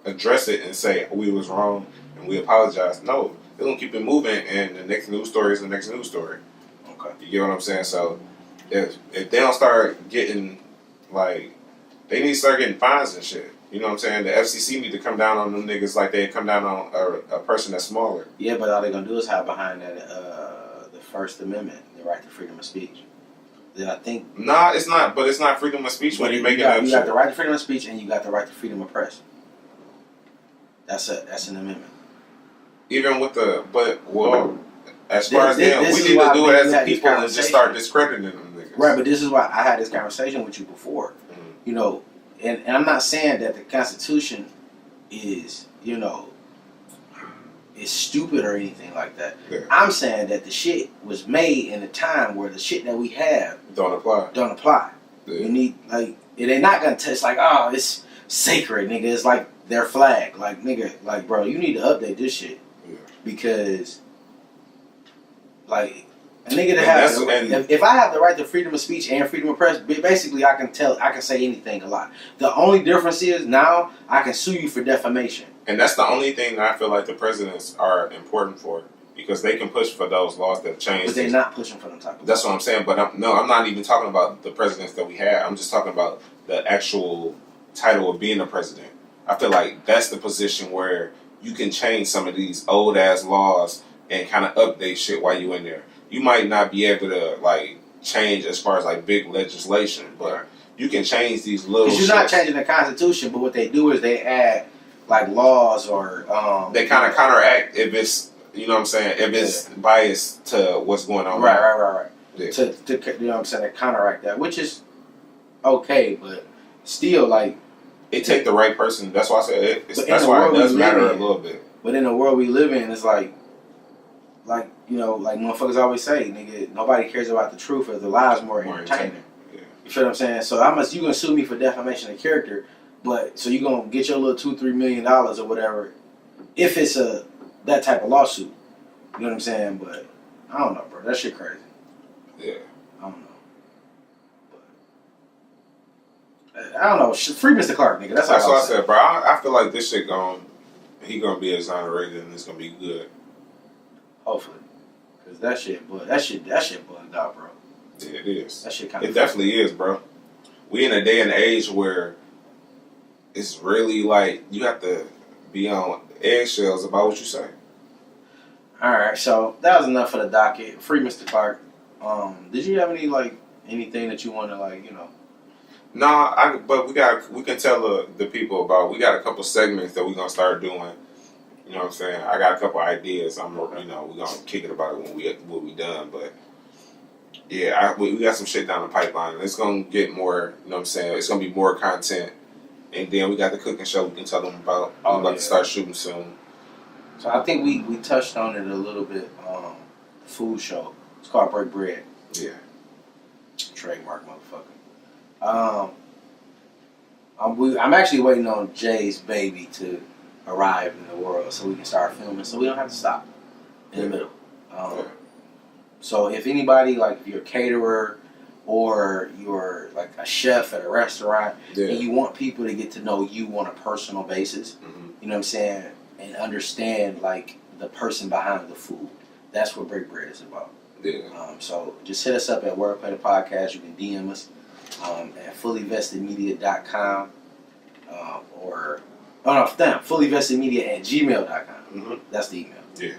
address it and say we was wrong and we apologize. No, they're gonna keep it moving, and the next news story is the next news story. Okay, you get what I'm saying? So if they don't start getting they need to start getting fines and shit. You know what I'm saying? The FCC need to come down on them niggas like they come down on a person that's smaller. Yeah, but all they're gonna do is hide behind that the First Amendment, the right to freedom of speech. Then I think it's not. But it's not freedom of speech when you're making that shit. You got the right to freedom of speech and you got the right to freedom of press. That's an amendment. Even with as far as them, we need to do it as a people and just start discrediting them niggas. Right, but this is why I had this conversation with you before. Mm-hmm. You know, and I'm not saying that the Constitution is, is stupid or anything like that. Yeah. I'm saying that the shit was made in a time where the shit that we have don't apply. Yeah. You need, like, they're not gonna test like, oh, it's sacred, nigga. It's like their flag, like, nigga, like, bro, you need to update this shit because, like, a nigga that has if I have the right to freedom of speech and freedom of press, basically I can say anything a lot. The only difference is now I can sue you for defamation. And that's the only thing I feel like the presidents are important for, because they can push for those laws that change. But they're not pushing for them type of That's what I'm saying. But I'm not even talking about the presidents that we had. I'm just talking about the actual title of being a president. I feel like that's the position where you can change some of these old ass laws and kind of update shit while you in there. You might not be able to like change as far as like big legislation, but you can change these little. Because you're not changing the Constitution, but what they do is they add like laws or they kind of counteract if it's, you know what I'm saying, if it's biased to what's going on. Right. Yeah. To you know what I'm saying, to counteract that, which is okay, but still like it take the right person. That's why I said it. That's why it does matter a little bit. But in the world we live in, it's like like motherfuckers always say, nigga, nobody cares about the truth or the lies more entertaining. Yeah. You feel what I'm saying? So you gonna sue me for defamation of character, but so you gonna get your little $2-3 million or whatever if it's that type of lawsuit. You know what I'm saying? But I don't know, bro. That shit crazy. Yeah. I don't know. But I don't know. Free Mr. Clark, nigga. That's what I said, bro. I feel like this shit he gonna be exonerated and it's gonna be good. Hopefully, cause that shit bugged out, bro. Yeah, it is. That shit kind of. It definitely is, bro. We in a day and age where it's really like you have to be on eggshells about what you say. All right, so that was enough for the docket. Free Mr. Clark. Did you have anything that you want to Nah, but we can tell the people about. We got a couple segments that we're gonna start doing. You know what I'm saying? I got a couple ideas. We're gonna kick it about it when we done. But yeah, we got some shit down the pipeline. It's gonna get more. You know what I'm saying? It's gonna be more content. And then we got the cooking show we can tell them about. We're about to start shooting soon. So I think we touched on it a little bit. The food show. It's called Break Bread. Yeah. Trademark, motherfucker. I'm actually waiting on Jay's baby to arrive in the world so we can start filming, so we don't have to stop in the middle. So if anybody, like if you're a caterer or you're like a chef at a restaurant and you want people to get to know you on a personal basis, you know what I'm saying, and understand like the person behind the food, that's what Break Bread is about. Yeah. So just hit us up at Wordplay the Podcast. You can DM us at fullyvestedmedia.com or fullyvestedmedia@gmail.com. That's the email. Yeah.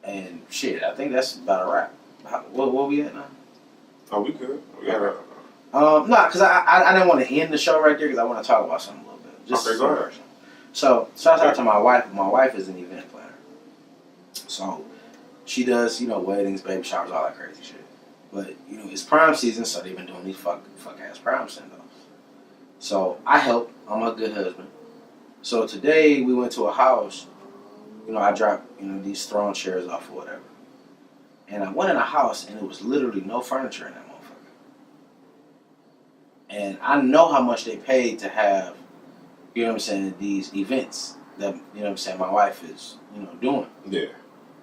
And shit, I think that's about a wrap. What we at now? Oh, we good. We got a. No, because I didn't want to end the show right there because I want to talk about something a little bit. Just okay, go ahead. So shout out to my wife. My wife is an event planner. So she does, weddings, baby showers, all that crazy shit. But, it's prime season, so they've been doing these fuck ass prime send-offs. So I help. I'm a good husband. So today we went to a house. I dropped, these throne chairs off or whatever. And I went in a house and it was literally no furniture in that motherfucker. And I know how much they paid to have, these events that, my wife is, doing. Yeah.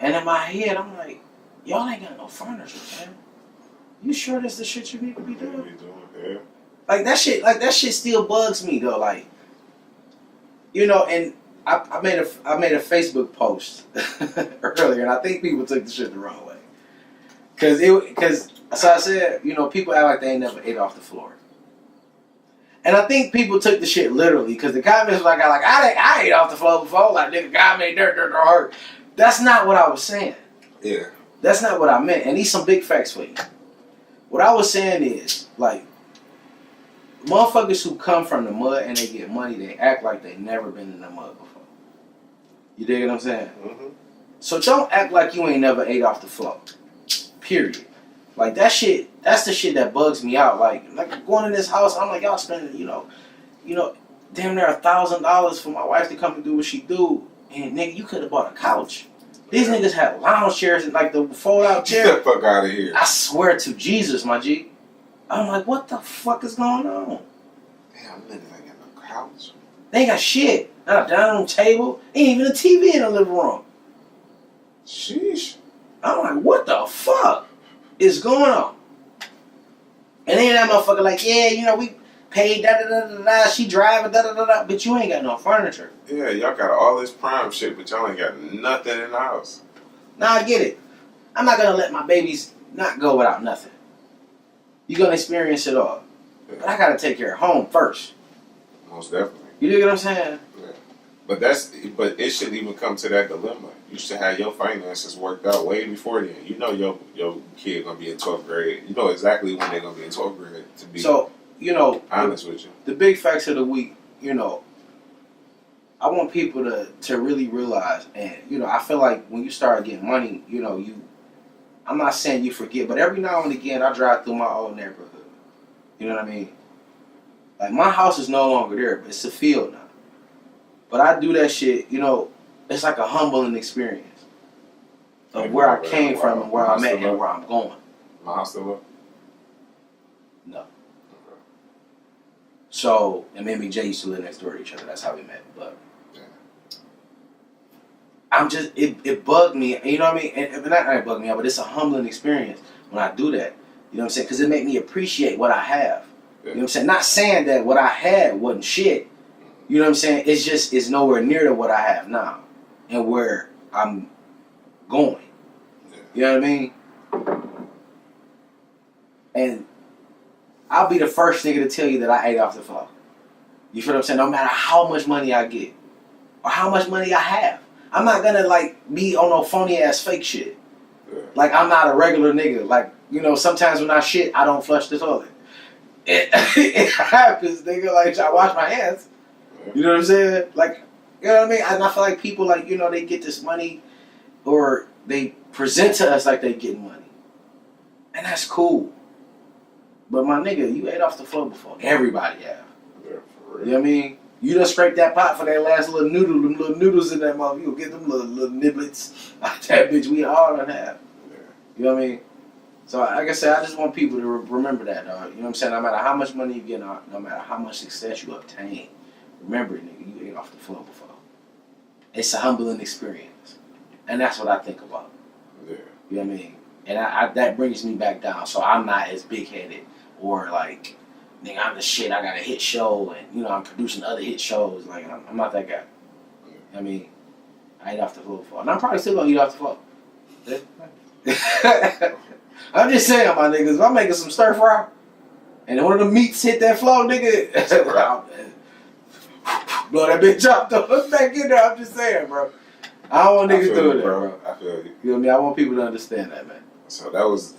And in my head, I'm like, y'all ain't got no furniture, man. You sure that's the shit you need to be doing? Yeah. Like that shit still bugs me though. Like, and I made a Facebook post earlier, and I think people took the shit the wrong way. Cause so I said, people act like they ain't never ate off the floor. And I think people took the shit literally, because the comments were I ate off the floor before, like nigga, God made dirt hurt. That's not what I was saying. Yeah. That's not what I meant. And these some big facts for you. What I was saying is, like, motherfuckers who come from the mud and they get money, they act like they never been in the mud before. You dig what I'm saying? Mm-hmm. So don't act like you ain't never ate off the floor. Period. Like that shit, that's the shit that bugs me out. Like going in this house, I'm like, y'all spending, damn near $1,000 for my wife to come and do what she do. And nigga, you could have bought a couch. These niggas had lounge chairs and like the fold out chair. Get the fuck out of here. I swear to Jesus, my G. I'm like, what the fuck is going on? Damn, niggas ain't got no couch. They ain't got shit. Not a dining room table. Ain't even a TV in the living room. Sheesh. I'm like, what the fuck is going on? And then that motherfucker like, yeah, we paid da-da-da-da-da, she driving da-da-da-da, but you ain't got no furniture. Yeah, y'all got all this prime shit, but y'all ain't got nothing in the house. Now I get it. I'm not gonna let my babies not go without nothing. You're gonna experience it all. Yeah. But I gotta take care of home first. Most definitely. You dig what I'm saying? Yeah. But it shouldn't even come to that dilemma. You should have your finances worked out way before then. You know your kid gonna be in 12th grade. You know exactly when they're gonna be in 12th grade to be honest with you. The big facts of the week, I want people to really realize, and I feel like when you start getting money, I'm not saying you forget, but every now and again I drive through my old neighborhood. You know what I mean? Like my house is no longer there, but it's a field now. But I do that shit, it's like a humbling experience of where I came from and where I'm at and where I'm going. My house still up? No. Okay. So, and me and Jay used to live next door to each other. That's how we met. But I'm just, it bugged me. You know what I mean? And not it bugged me out, but it's a humbling experience when I do that. You know what I'm saying? Because it made me appreciate what I have. Yeah. You know what I'm saying? Not saying that what I had wasn't shit. You know what I'm saying? It's just, it's nowhere near to what I have now and where I'm going. Yeah. You know what I mean? And I'll be the first nigga to tell you that I ate off the floor. You feel what I'm saying? No matter how much money I get or how much money I have. I'm not gonna be on no phony ass fake shit. Yeah. Like I'm not a regular nigga. Like, sometimes when I shit, I don't flush the toilet. It happens, nigga. Like I wash my hands. You know what I'm saying? Like, you know what I mean? And I feel like people they get this money or they present to us like they getting money. And that's cool. But my nigga, you ate off the floor before. Everybody have. Yeah, for real. You know what I mean? You done scraped that pot for that last little noodle, them little noodles in that mother. You'll get them little niblets out that bitch. We all done have. Yeah. You know what I mean? So, like I said, I just want people to remember that, dog. You know what I'm saying? No matter how much money you get, no matter how much success you obtain, remember, nigga, you ate off the floor before. It's a humbling experience. And that's what I think about. Yeah. You know what I mean? And I that brings me back down. So I'm not as big-headed or like, nigga, I'm the shit. I got a hit show and, I'm producing other hit shows. Like, I'm not that guy. Yeah. You know what I mean? I ate off the floor before. And I'm probably still going to eat off the floor. I'm just saying, my niggas, if I'm making some stir fry and one of the meats hit that floor, nigga, blow that bitch up, throw it back in there. I'm just saying, bro. I don't want niggas doing that, bro. I feel you. You know what I mean? I want people to understand that, man. So that was,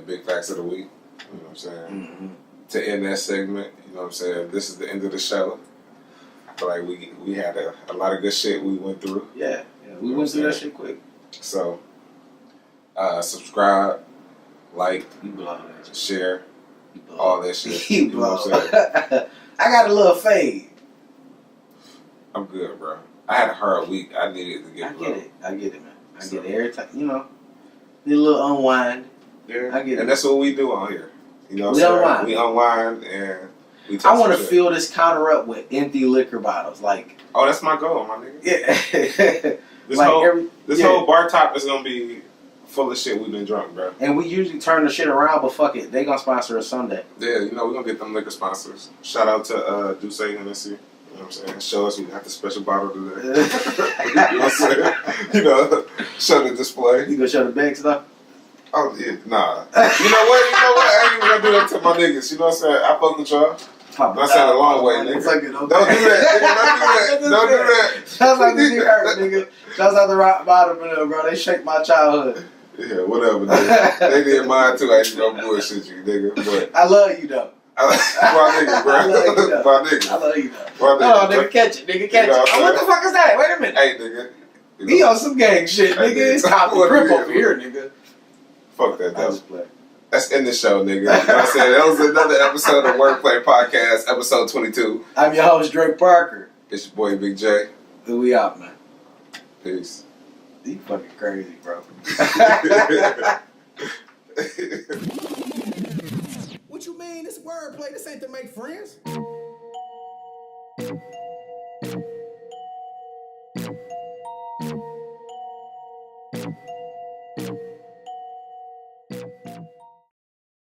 big facts of the week. You know what I'm saying? Mm-hmm. To end that segment, you know what I'm saying? This is the end of the show. I feel like we had a lot of good shit we went through. Yeah. We went through that shit quick. So, subscribe, like, share, all that shit. You know what I'm saying? I got a little fade. I'm good, bro. I had a hard week. I needed to get I get it, man. I get it every time. Need a little unwind. Yeah. I get it. And that's what we do on here. You know what I'm saying? We unwind and we talk. I want to fill this counter up with empty liquor bottles. Like, oh, that's my goal, my nigga. Yeah. This whole bar top is going to be full of shit we've been drunk, bro. And we usually turn the shit around, but fuck it. They going to sponsor us Sunday. Yeah, we're going to get them liquor sponsors. Shout out to Duce Hennessy. You know what I'm saying? Show us we got the special bottle today. You know what I'm saying? Show the display. You gonna show the bag stuff? Oh, yeah, nah. You know what? I ain't even gonna do that to my niggas. You know what I'm saying? I fuck with y'all. I'm saying the long way, nigga. Don't do that, nigga. Don't do that. Shouts out to D-Hurt, nigga. Shouts out to Rock Bottom, bro. They shaped my childhood. Yeah, whatever, nigga. They did mine too. I ain't gonna bullshit you, nigga. But I love you, though. My nigga, bro. I love you, though. My nigga. I love you, though. Oh, nigga, catch it. Nigga, catch it. Oh, what the fuck is that? Wait a minute. Hey, nigga. He on some gang shit, nigga. It's top the grip over here, nigga. Fuck that, I just play. Let's end the show, nigga. You know what I'm saying? That was another episode of Wordplay Podcast, episode 22. I'm your host, Drake Parker. It's your boy, Big J. Who we out, man? Peace. You fucking crazy, bro. What you mean? This wordplay. This ain't to make friends.